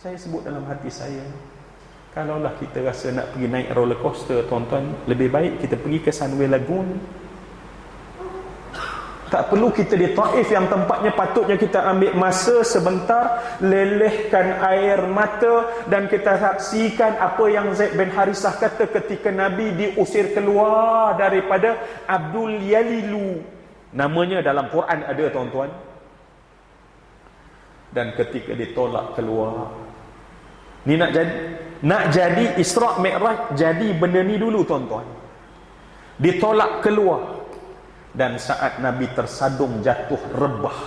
Saya sebut dalam hati saya, kalaulah kita rasa nak pergi naik roller coaster, tuan-tuan, lebih baik kita pergi ke Sunway Lagoon. Tak perlu kita di Taif yang tempatnya patutnya kita ambil masa sebentar, lelehkan air mata, dan kita saksikan apa yang Zaid bin Harisah kata ketika Nabi diusir keluar daripada Abdul Yalilu. Namanya dalam Quran ada, tuan-tuan. Dan ketika ditolak keluar, ni nak jadi Isra' Mi'raj, jadi benda ni dulu, tuan-tuan. Ditolak keluar. Dan saat Nabi tersadung jatuh rebah,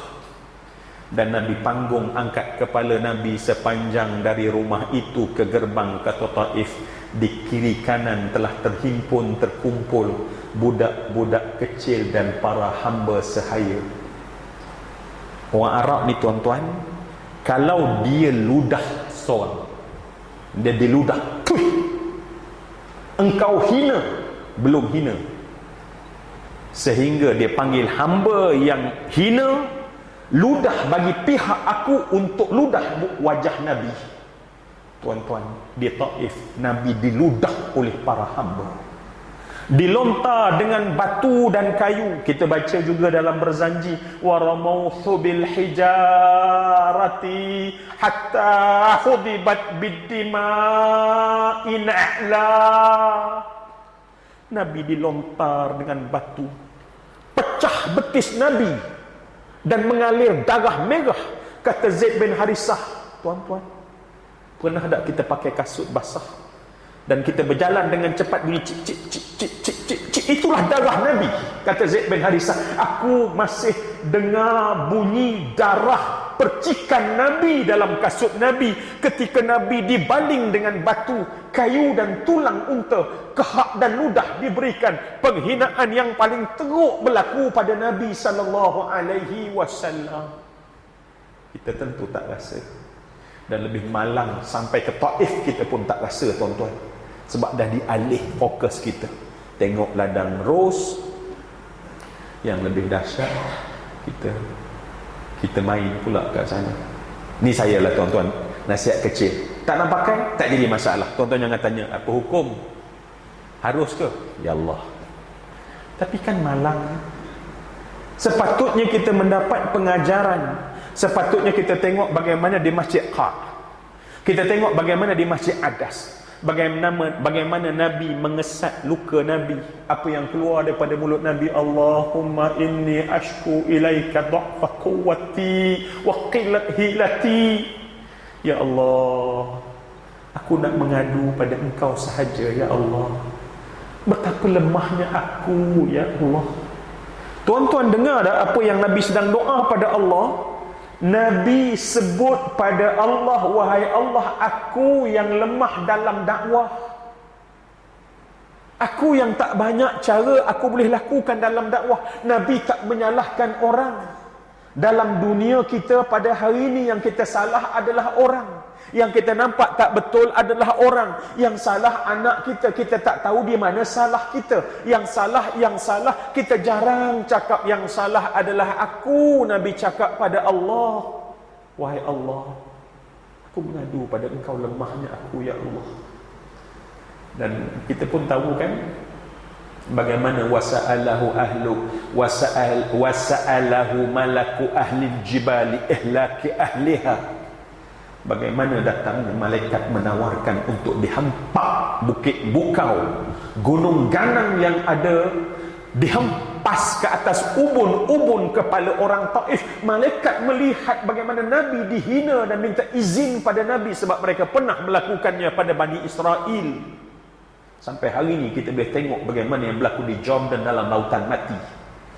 dan Nabi panggung angkat kepala Nabi sepanjang dari rumah itu ke gerbang kota Taif, di kiri kanan telah terkumpul budak-budak kecil dan para hamba sahaya. Orang Arab ni, tuan-tuan, kalau dia ludah seorang, dia diludah, engkau hina, belum hina, sehingga dia panggil hamba yang hina, ludah bagi pihak aku untuk ludah wajah Nabi. Tuan-tuan, di Taif Nabi diludah oleh para hamba, dilontar dengan batu dan kayu. Kita baca juga dalam Berzanji, wa ramauhu bil hijarati hatta hudibat biddima'in a'la. Nabi dilontar dengan batu, pecah betis Nabi dan mengalir darah merah. Kata Zaid bin Harisah, tuan-tuan, pernah tak kita pakai kasut basah, dan kita berjalan dengan cepat bunyi cik cik cik cik cik cik cik, itulah darah Nabi. Kata Zaid bin Harithah, aku masih dengar bunyi darah percikan Nabi dalam kasut Nabi ketika Nabi dibaling dengan batu, kayu dan tulang unta, kehak dan ludah diberikan. Penghinaan yang paling teruk berlaku pada Nabi sallallahu alaihi wasallam. Kita tentu tak rasa, dan lebih malang sampai ke Taif kita pun tak rasa, tuan-tuan, sebab dah dialih fokus kita. Tengok ladang ros. Yang lebih dahsyat, kita main pula kat sana. Ni saya lah, tuan-tuan, nasihat kecil. Tak nak pakai, tak jadi masalah. Tuan-tuan jangan tanya apa hukum, harus ke? Ya Allah. Tapi kan malang. Sepatutnya kita mendapat pengajaran. Sepatutnya kita tengok bagaimana di Masjid Qa', kita tengok bagaimana di Masjid Adas, bagaimana Nabi mengesat luka Nabi. Apa yang keluar daripada mulut Nabi? Allahumma inni ashku ilaika dha'fa quwwati wa qillat hilati. Ya Allah, aku nak mengadu pada Engkau sahaja, ya Allah. Betapa lemahnya aku, ya Allah. Tuan-tuan dengar tak apa yang Nabi sedang doa pada Allah? Nabi sebut pada Allah, wahai Allah, aku yang lemah dalam dakwah, aku yang tak banyak cara aku boleh lakukan dalam dakwah. Nabi tak menyalahkan orang. Dalam dunia kita pada hari ini, yang kita salah adalah orang. Yang kita nampak tak betul adalah orang. Yang salah anak kita, kita tak tahu di mana salah kita. Yang salah, kita jarang cakap yang salah adalah aku. Nabi cakap pada Allah, wahai Allah, aku mengadu pada Engkau lemahnya aku, ya Allah. Dan kita pun tahu kan bagaimana wasa'alahu malaku ahli jibali ihlaki ahliha. Bagaimana datang malaikat menawarkan untuk dihampak bukit bukau, gunung ganang yang ada, dihempas ke atas ubun-ubun kepala orang Taif. Malaikat melihat bagaimana Nabi dihina dan minta izin pada Nabi sebab mereka pernah melakukannya pada Bani Israel. Sampai hari ini kita boleh tengok bagaimana yang berlaku di Jordan dalam lautan mati.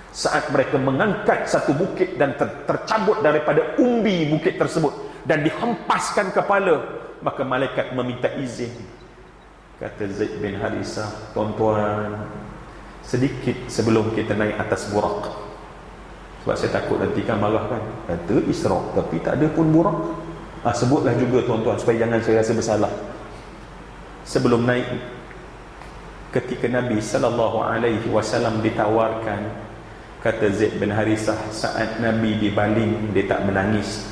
Saat mereka mengangkat satu bukit dan tercabut daripada umbi bukit tersebut dan dihempaskan kepala, maka malaikat meminta izin. Kata Zaid bin Harithah, tuan-tuan, sedikit sebelum kita naik atas burak, sebab saya takut nanti kan marah kan, kata Isra tapi tak ada pun burak. Sebutlah juga tuan-tuan supaya jangan saya rasa bersalah. Sebelum naik, ketika Nabi SAW ditawarkan, kata Zaid bin Harithah, saat Nabi dibaling, dia tak menangis,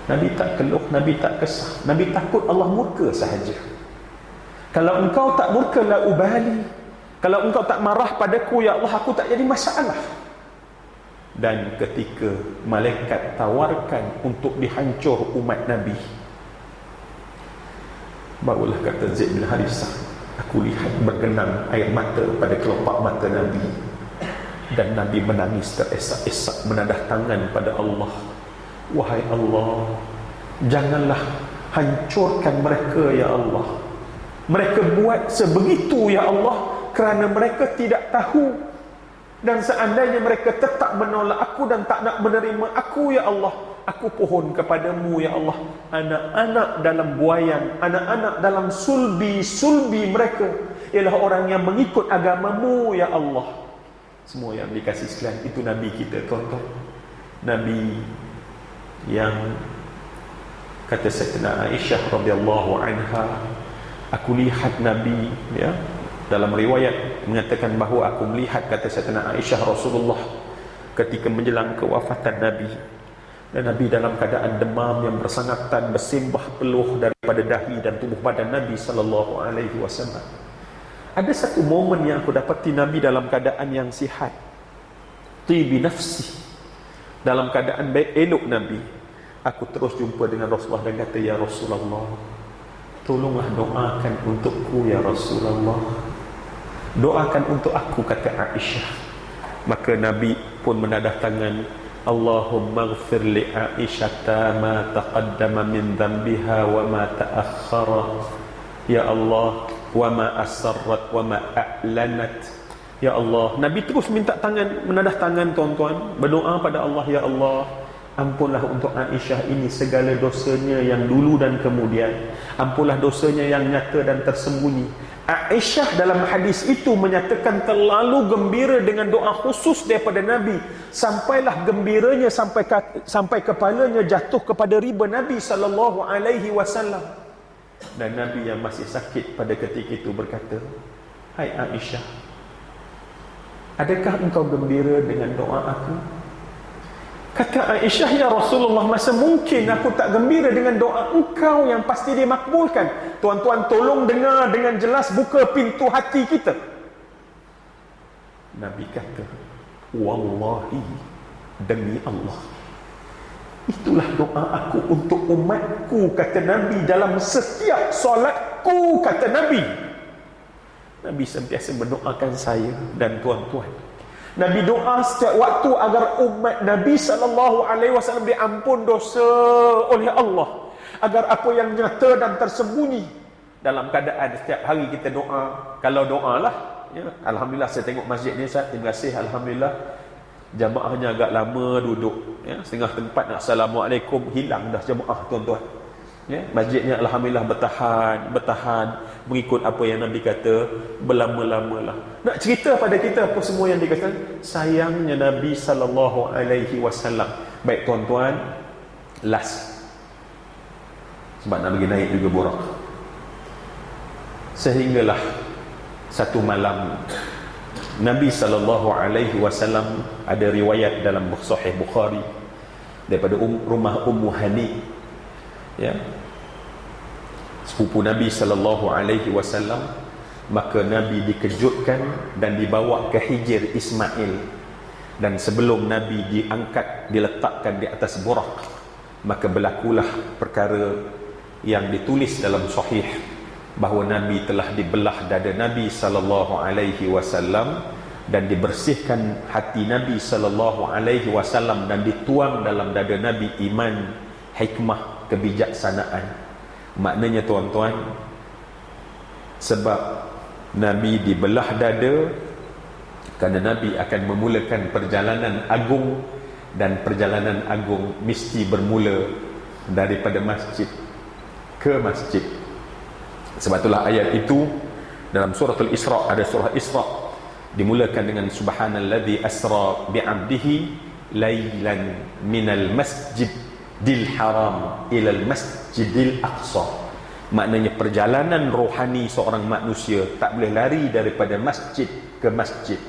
Nabi tak keluh, Nabi tak kesah, Nabi takut Allah murka sahaja. Kalau engkau tak murka, la ubali. Kalau engkau tak marah padaku, ya Allah, aku tak jadi masalah. Dan ketika malaikat tawarkan untuk dihancur umat Nabi, barulah kata Zaid bin Harithah, aku lihat bergenang air mata pada kelopak mata Nabi, dan Nabi menangis teresak-esak, menadah tangan pada Allah. Wahai Allah, janganlah hancurkan mereka, ya Allah. Mereka buat sebegitu, ya Allah, kerana mereka tidak tahu. Dan seandainya mereka tetap menolak aku dan tak nak menerima aku, ya Allah, aku pohon kepadamu, ya Allah, anak-anak dalam buayan, anak-anak dalam sulbi mereka ialah orang yang mengikut agamamu, ya Allah. Semua yang dikasih sekalian, itu Nabi kita, tuan-tuan. Nabi yang kata Sayyidatina Aisyah radhiyallahu anha, aku lihat Nabi, ya, dalam riwayat mengatakan bahawa aku melihat, kata Sayyidatina Aisyah, Rasulullah ketika menjelang kewafatan Nabi, dan Nabi dalam keadaan demam yang bersangatan, bersimbah peluh daripada dahi dan tubuh badan Nabi sallallahu alaihi wasallam. Ada satu momen yang aku dapati Nabi dalam keadaan yang sihat, tibi nafsi, dalam keadaan baik elok Nabi. Aku terus jumpa dengan Rasulullah dan kata, ya Rasulullah, tolonglah doakan untukku, ya Rasulullah, doakan untuk aku, kata Aisyah. Maka Nabi pun menadah tangan, Allahumma ighfir li Aisyata ma taqaddama min dhanbiha wa ma ta'akhkhara. Ya Allah, wa ma asarrat wa ma a'lanat. Ya Allah, Nabi terus minta tangan, menadah tangan tuan-tuan, berdoa pada Allah, ya Allah, ampunlah untuk Aisyah ini segala dosanya yang dulu dan kemudian. Ampunlah dosanya yang nyata dan tersembunyi. Aisyah dalam hadis itu menyatakan terlalu gembira dengan doa khusus daripada Nabi, sampailah gembiranya sampai kepalanya jatuh kepada riba Nabi sallallahu alaihi wasallam. Dan Nabi yang masih sakit pada ketika itu berkata, "Hai Aisyah, adakah engkau gembira dengan doa aku?" Kata Aisyah, "Ya Rasulullah, masa mungkin aku tak gembira dengan doa engkau yang pasti dimakbulkan?" Tuan-tuan, tolong dengar dengan jelas, buka pintu hati kita. Nabi kata, "Wallahi, demi Allah, itulah doa aku untuk umatku," kata Nabi, "dalam setiap solatku," kata Nabi. Nabi sentiasa mendoakan saya dan tuan-tuan. Nabi doa setiap waktu agar umat Nabi SAW diampun dosa oleh Allah, agar apa yang nyata dan tersembunyi. Dalam keadaan setiap hari kita doa, kalau doa lah ya, Alhamdulillah saya tengok masjid ni, Ustaz, terima kasih, Alhamdulillah jamaahnya agak lama duduk ya, setengah tempat nak Assalamualaikum, hilang dah jamaah tuan-tuan ya. Masjidnya Alhamdulillah bertahan mengikut apa yang Nabi kata, berlama-lama lah. Nak cerita pada kita apa semua yang dikatakan, sayangnya Nabi SAW. Baik tuan-tuan, last, sebab nak bagi naik juga borak. Sehinggalah satu malam Nabi SAW, ada riwayat dalam Sahih Bukhari daripada rumah Ummu Hani ya, sepupu Nabi SAW. Maka Nabi dikejutkan dan dibawa ke Hijr Ismail, dan sebelum Nabi diangkat, diletakkan di atas burak, maka berlakulah perkara yang ditulis dalam Sahih, bahawa Nabi telah dibelah dada Nabi SAW dan dibersihkan hati Nabi SAW, dan dituang dalam dada Nabi iman, hikmah, kebijaksanaan. Maknanya tuan-tuan, sebab Nabi dibelah dada, kerana Nabi akan memulakan perjalanan agung, dan perjalanan agung mesti bermula daripada masjid ke masjid. Sebab itulah ayat itu dalam surah Al-Isra, ada surah Isra dimulakan dengan subhanalladzi asra bi'abdihi lailan minal masjidil haram ilal masjidil aqsa. Maknanya perjalanan rohani seorang manusia tak boleh lari daripada masjid ke masjid,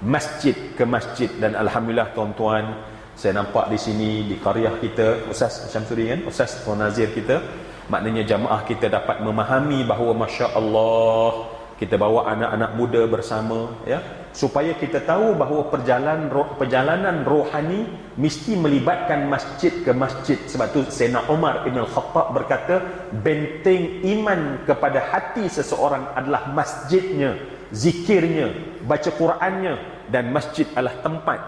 masjid ke masjid. Dan alhamdulillah tuan-tuan, saya nampak di sini di qaryah kita, Ustaz Syamsuri kan, Ustaz Tuan Nazir kita, maknanya jamaah kita dapat memahami bahawa Masya Allah, kita bawa anak-anak muda bersama ya, supaya kita tahu bahawa perjalanan rohani mesti melibatkan masjid ke masjid. Sebab tu Sayyidina Umar Ibn Al-Khattab berkata, benteng iman kepada hati seseorang adalah masjidnya, zikirnya, baca Qurannya, dan masjid adalah tempat.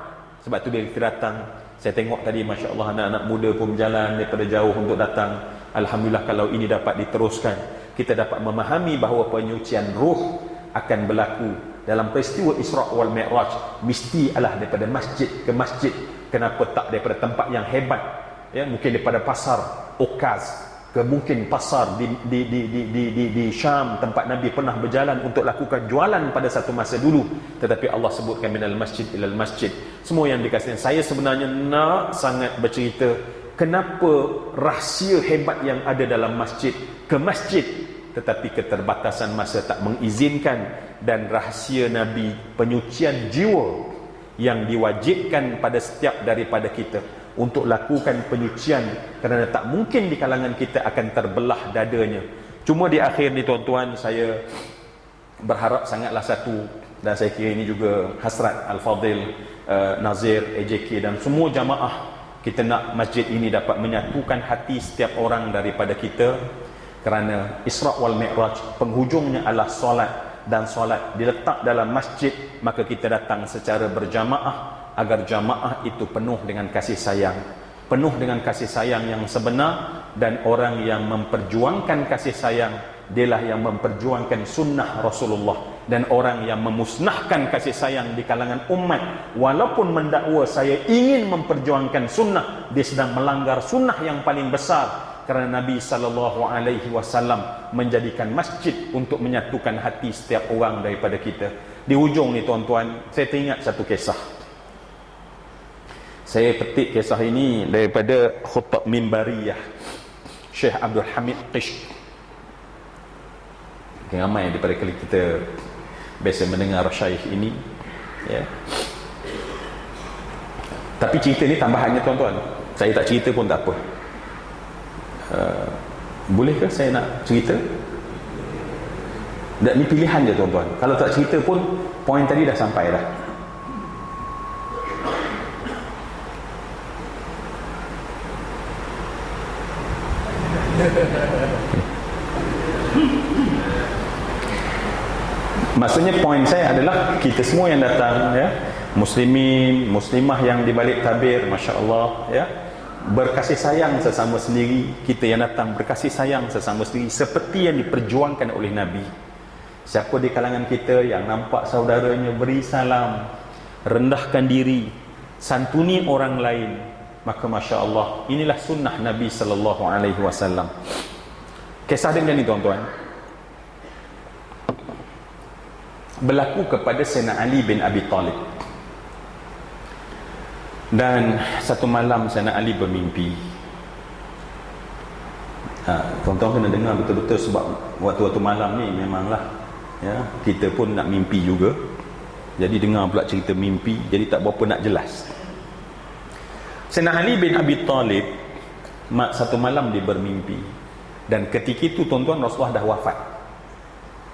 Sebab tu bila kita datang, saya tengok tadi Masya Allah, anak-anak muda pun berjalan daripada jauh untuk datang. Alhamdulillah, kalau ini dapat diteruskan, kita dapat memahami bahawa penyucian ruh akan berlaku dalam peristiwa Isra wal Mi'raj, mesti adalah daripada masjid ke masjid. Kenapa tak daripada tempat yang hebat ya, mungkin daripada pasar Okaz ke mungkin pasar di Syam, tempat Nabi pernah berjalan untuk lakukan jualan pada satu masa dulu. Tetapi Allah sebutkan minal masjid ilal masjid. Semua yang dikasihkan. Saya sebenarnya nak sangat bercerita kenapa rahsia hebat yang ada dalam masjid ke masjid, tetapi keterbatasan masa tak mengizinkan. Dan rahsia Nabi, penyucian jiwa yang diwajibkan pada setiap daripada kita untuk lakukan penyucian, kerana tak mungkin di kalangan kita akan terbelah dadanya. Cuma di akhir ni tuan-tuan, saya berharap sangatlah satu, dan saya kira ini juga hasrat Al-Fadhil Nazir, AJK dan semua jamaah, kita nak masjid ini dapat menyatukan hati setiap orang daripada kita. Kerana Isra wal Mi'raj penghujungnya adalah solat, dan solat diletak dalam masjid, maka kita datang secara berjamaah agar jamaah itu penuh dengan kasih sayang, penuh dengan kasih sayang yang sebenar. Dan orang yang memperjuangkan kasih sayang dialah yang memperjuangkan sunnah Rasulullah. Dan orang yang memusnahkan kasih sayang di kalangan umat, walaupun mendakwa saya ingin memperjuangkan sunnah, dia sedang melanggar sunnah yang paling besar. Kerana Nabi SAW menjadikan masjid untuk menyatukan hati setiap orang daripada kita. Di ujung ni tuan-tuan, saya teringat satu kisah. Saya petik kisah ini daripada khutbah mimbariyah Syekh Abdul Hamid Qish. Ramai daripada kita biasa mendengar syekh ini, ya. Tapi cerita ni tambahannya tuan-tuan, saya tak cerita pun tak apa. Bolehkah saya nak cerita? Dan ni pilihan je tuan-tuan. Kalau tak cerita pun poin tadi dah sampai dah. Maksudnya poin saya adalah kita semua yang datang, ya, muslimin, muslimah yang di balik tabir, masya-Allah, ya, berkasih sayang sesama sendiri. Kita yang datang berkasih sayang sesama sendiri seperti yang diperjuangkan oleh Nabi. Siapa di kalangan kita yang nampak saudaranya beri salam, rendahkan diri, santuni orang lain, maka masya-Allah, inilah sunnah Nabi sallallahu alaihi wasallam. Kisah dengan ni tuan-tuan berlaku kepada Sayyidina Ali bin Abi Talib. Dan satu malam Sayyidina Ali bermimpi. Tuan-tuan kena dengar betul-betul, sebab waktu-waktu malam ni memanglah, ya, kita pun nak mimpi juga. Jadi dengar pula cerita mimpi, jadi tak berapa nak jelas. Sayyidina Ali bin Abi Talib satu malam dia bermimpi. Dan ketika itu tuan-tuan, Rasulullah dah wafat.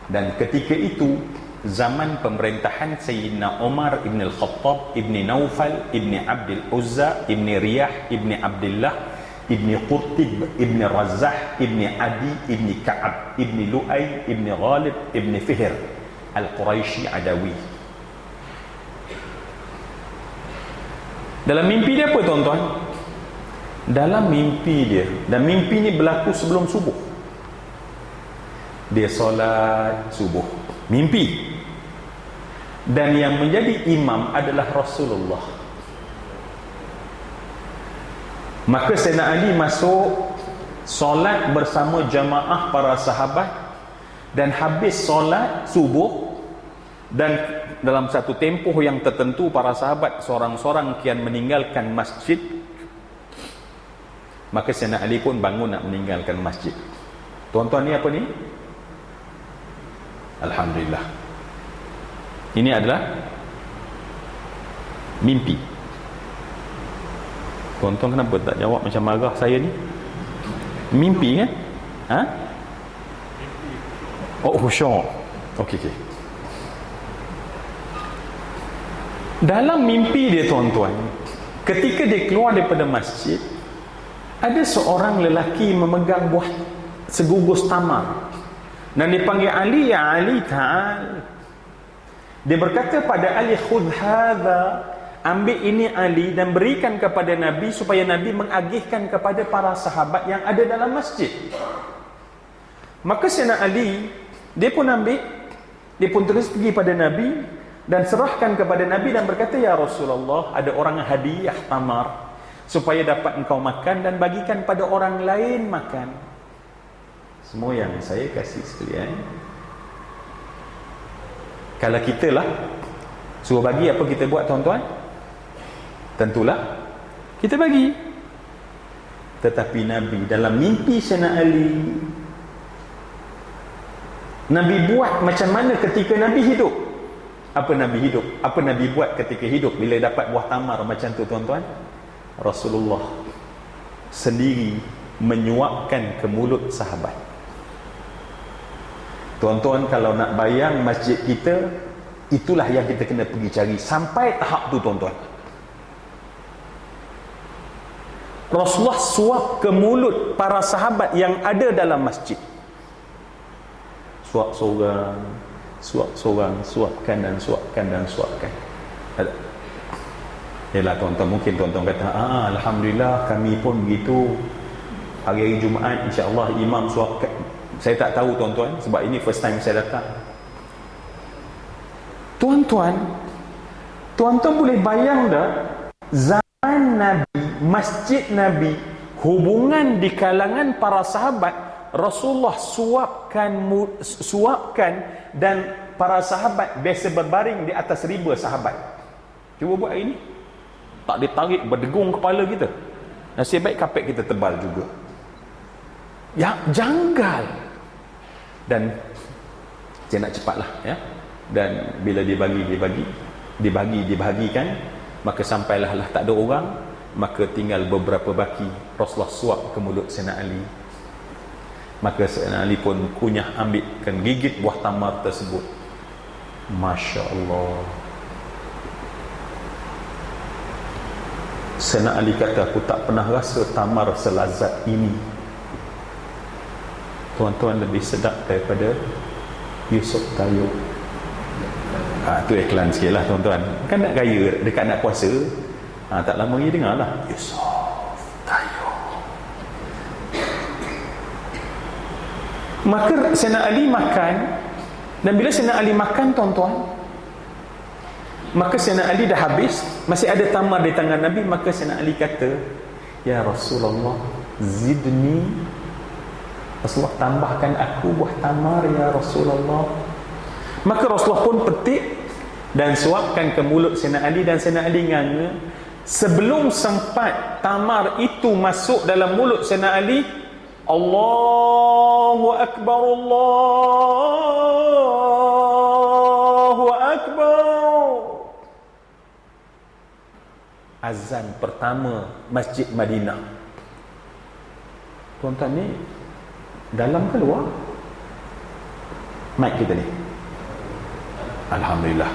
Dan ketika itu zaman pemerintahan Sayyidina Umar ibn al-Khattab ibn Naufal ibn Abdul Uzza ibn Riyah ibn Abdullah ibn Qurtib ibn Razah ibn Adi ibn Ka'ab ibn Lu'ay ibn Ghalib ibn Fihr al-Quraisy Adawi. Dalam mimpi dia apa tuan-tuan? Dalam mimpi dia, dan mimpi ni berlaku sebelum subuh, dia solat subuh, mimpi. Dan yang menjadi imam adalah Rasulullah. Maka Sayyidina Ali masuk solat bersama jamaah para sahabat, dan habis solat subuh, dan dalam satu tempoh yang tertentu para sahabat seorang-seorang kian meninggalkan masjid. Maka Sayyidina Ali pun bangun nak meninggalkan masjid. Tuan-tuan, ni apa ni? Alhamdulillah, ini adalah mimpi. Tuan-tuan kenapa tak jawab macam marah saya ni? Mimpi kan? Ha? Oh, khusyuk. Okey. Dalam mimpi dia tuan-tuan, ketika dia keluar daripada masjid, ada seorang lelaki memegang buah segugus tamar. Dan dia panggil Ali, ya Ali, ta'al. Dia berkata pada Ali, khudh hadha, ambil ini Ali, dan berikan kepada Nabi supaya Nabi mengagihkan kepada para sahabat yang ada dalam masjid. Maka Sayyidina Ali, dia pun ambil, dia pun terus pergi pada Nabi dan serahkan kepada Nabi dan berkata, ya Rasulullah, ada orang hadiah tamar supaya dapat engkau makan dan bagikan pada orang lain makan. Semua yang saya kasih sekalian, kalau kita lah suruh bagi, apa kita buat tuan-tuan? Tentulah kita bagi. Tetapi Nabi dalam mimpi Sayyidina Ali, Nabi buat macam mana ketika Nabi hidup? Apa Nabi hidup? Apa Nabi buat ketika hidup bila dapat buah tamar macam tu tuan-tuan? Rasulullah sendiri menyuapkan ke mulut sahabat. Tuan-tuan, kalau nak bayang masjid kita, itulah yang kita kena pergi cari sampai tahap tu tuan-tuan. Rasulullah suap ke mulut para sahabat yang ada dalam masjid. Suap seorang, suapkan dan suapkan. Yalah tuan-tuan, mungkin tuan-tuan kata, Alhamdulillah kami pun begitu. Hari-hari Jumaat insya-Allah imam suapkan. Saya tak tahu tuan-tuan, sebab ini first time saya datang. Tuan-tuan boleh bayang tak, zaman Nabi, masjid Nabi, hubungan di kalangan para sahabat, Rasulullah suapkan dan para sahabat biasa berbaring di atas riba sahabat. Cuba buat hari ni, tak ditarik berdegung kepala kita. Nasib baik kapet kita tebal juga. Ya, janggal. Dan saya nak cepatlah ya. Dan bila dibagikan, maka sampailah tak ada orang, maka tinggal beberapa baki. Rasulullah suap ke mulut Sayyidina Ali. Maka Sayyidina Ali pun kunyah, ambilkan, gigit buah tamar tersebut. Masya Allah. Sayyidina Ali kata, aku tak pernah rasa tamar selazat ini. Tuan-tuan, lebih sedap daripada Yusuf Tayo. Tu iklan sikit lah tuan-tuan. Kan nak gaya dekat nak puasa. Tak lama lagi dengar lah Yusuf Tayo. Maka Sayyidina Ali makan. Dan bila Sayyidina Ali makan tuan-tuan, maka Sayyidina Ali dah habis, masih ada tamar di tangan Nabi. Maka Sayyidina Ali kata, ya Rasulullah, zidni. Rasulullah, tambahkan aku buah tamar ya Rasulullah. Maka Rasulullah pun petik dan suapkan ke mulut Sayyidina Ali. Dan Sayyidina Ali nganga. Sebelum sempat tamar itu masuk dalam mulut Sayyidina Ali, Allahu Akbar, Allahu Akbar. Azan pertama Masjid Madinah. Tuan-tuan, ni dalam ke luar? Mic kita ni. Alhamdulillah.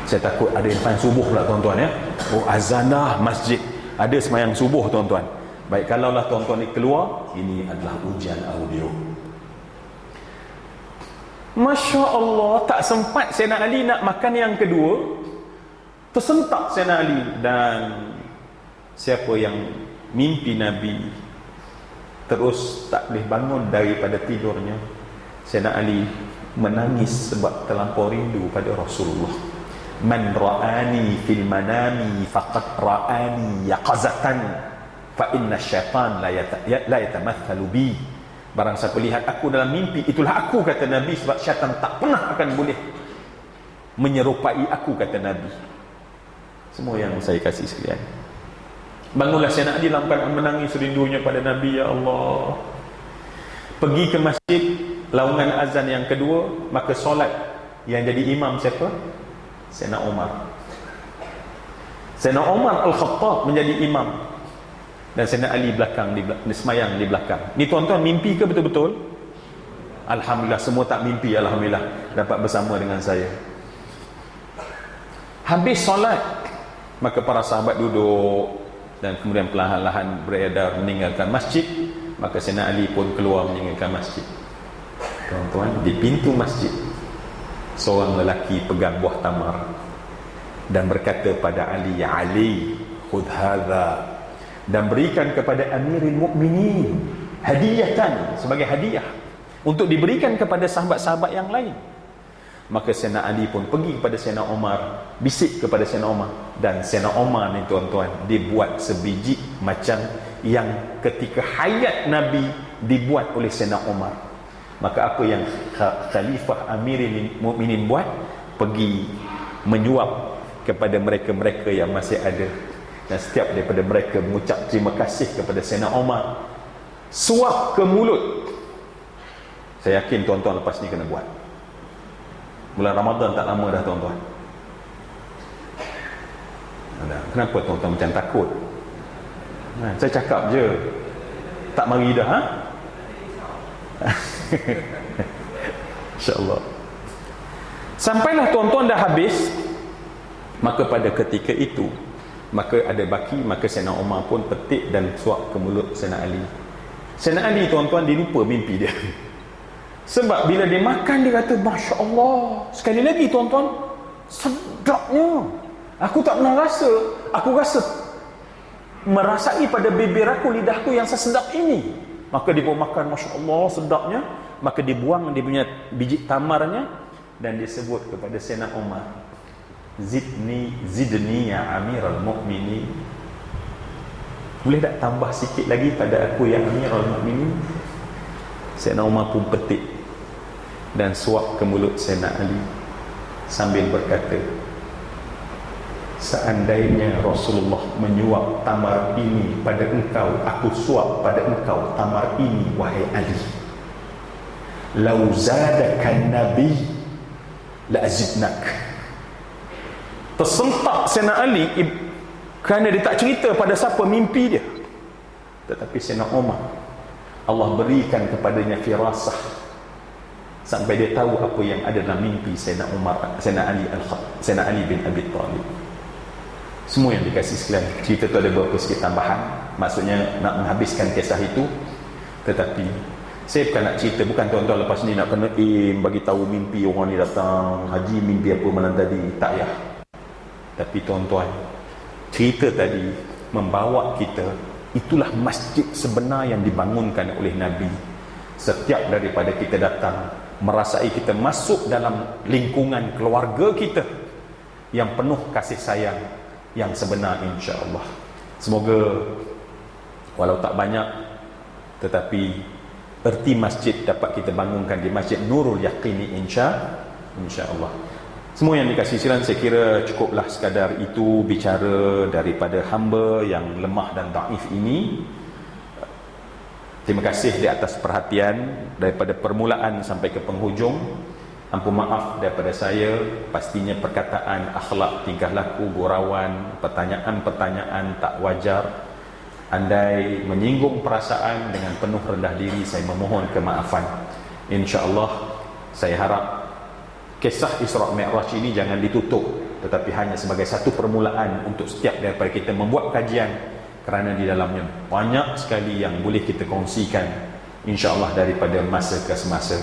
Saya takut ada yang sembahyang subuh pula tuan-tuan ya. Oh, azan dah masjid. Ada sembahyang subuh tuan-tuan. Baik, kalaulah tuan-tuan ni keluar, ini adalah ujian audio. Masya Allah, tak sempat Sayyidina Ali nak makan yang kedua, tersentak Sayyidina Ali. Dan siapa yang mimpi Nabi terus tak boleh bangun daripada tidurnya, Sayyidina Ali menangis sebab terlampau rindu pada Rasulullah. Man ra'ani fil manami faqad ra'ani yaqazatan fa inna syaitan la yatamathalu bi. Barang siapa lihat aku dalam mimpi, itulah aku, kata Nabi, sebab syaitan tak pernah akan boleh menyerupai aku, kata Nabi. Semua yang saya kasih sekalian, bangunlah Sayyidina Ali dalam keadaan menangis rindunya pada Nabi. Ya Allah. Pergi ke masjid, laungan azan yang kedua. Maka solat yang jadi imam siapa? Sayyidina Umar. Sayyidina Umar Al-Khattab menjadi imam, dan Sayyidina Ali belakang, semayang di belakang. Ni tuan-tuan, mimpi ke betul-betul? Alhamdulillah, semua tak mimpi. Alhamdulillah dapat bersama dengan saya. Habis solat, maka para sahabat duduk dan kemudian perlahan-lahan beredar meninggalkan masjid. Maka Sayyidina Ali pun keluar meninggalkan masjid. Tuan-tuan, di pintu masjid, seorang lelaki pegang buah tamar dan berkata pada Ali, ya Ali, khudh hadha, dan berikan kepada Amirul Mukminin hadiyatan, sebagai hadiah untuk diberikan kepada sahabat-sahabat yang lain. Maka Sayyidina Ali pun pergi kepada Sayyidina Umar, bisik kepada Sayyidina Umar. Dan Sayyidina Umar ni tuan-tuan, dibuat sebiji macam yang ketika hayat Nabi dibuat oleh Sayyidina Umar. Maka apa yang Khalifah Amirul Mukminin buat? Pergi menyuap kepada mereka-mereka yang masih ada. Dan setiap daripada mereka mengucap terima kasih kepada Sayyidina Umar. Suap ke mulut. Saya yakin tuan-tuan lepas ni kena buat. Bulan Ramadan tak lama dah tuan-tuan. Kenapa tuan-tuan macam takut? Saya cakap je, tak mari dah ha? InsyaAllah. Sampailah tuan-tuan dah habis. Maka pada ketika itu, maka ada baki. Maka Sayyidina Umar pun petik dan suap ke mulut Sayyidina Ali. Sayyidina Ali tuan-tuan, dia lupa mimpi dia. Sebab bila dia makan, dia kata, Masya Allah. Sekali lagi tuan-tuan, sedapnya. Aku tak pernah rasa. Aku rasa merasai pada bibir aku, lidahku yang sesedap ini. Maka dia pun makan, Masya Allah, sedapnya. maka dibuang dia punya biji tamarnya dan disebut kepada Sayyidina Umar, zidni ya Amirul Mukminin, boleh tak tambah sikit lagi pada aku ya Amirul Mukminin? Sayyidina Umar pun petik dan suap ke mulut Sayyidina Ali sambil berkata, seandainya Rasulullah menyuap tamar ini pada engkau, aku suap pada engkau tamar ini wahai Ali, lau zadakan Nabi la azidnak. Tersentak Sayyidina Ali kerana dia tak cerita pada siapa mimpi dia, tetapi Sayyidina Umar Allah berikan kepadanya firasah sampai dia tahu apa yang ada dalam mimpi Sayyidina Sayyidina Ali bin Abi Talib. Semua yang dikasih sekalian, cerita tu ada beberapa sikit tambahan, maksudnya nak menghabiskan kisah itu. Tetapi saya bukan nak cerita, bukan tuan-tuan lepas ni nak kena bagi tahu mimpi orang ni datang haji mimpi apa malam tadi, tak ya. Tapi tuan-tuan, cerita tadi membawa kita, itulah masjid sebenar yang dibangunkan oleh Nabi. Setiap daripada kita datang merasai kita masuk dalam lingkungan keluarga kita yang penuh kasih sayang yang sebenar, insya-Allah. Semoga walau tak banyak tetapi erti masjid dapat kita bangunkan di Masjid Nurul Yaqini, insya-Allah. Semua yang dikasih silan, saya kira cukuplah sekadar itu bicara daripada hamba yang lemah dan daif ini. Terima kasih di atas perhatian daripada permulaan sampai ke penghujung. Ampun maaf daripada saya, pastinya perkataan, akhlak, tingkah laku, gurauan, pertanyaan-pertanyaan tak wajar, andai menyinggung perasaan, dengan penuh rendah diri saya memohon kemaafan. InsyaAllah saya harap kisah Isra' Mi'raj ini jangan ditutup, tetapi hanya sebagai satu permulaan untuk setiap daripada kita membuat kajian, kerana di dalamnya banyak sekali yang boleh kita kongsikan, insya-Allah daripada masa ke semasa.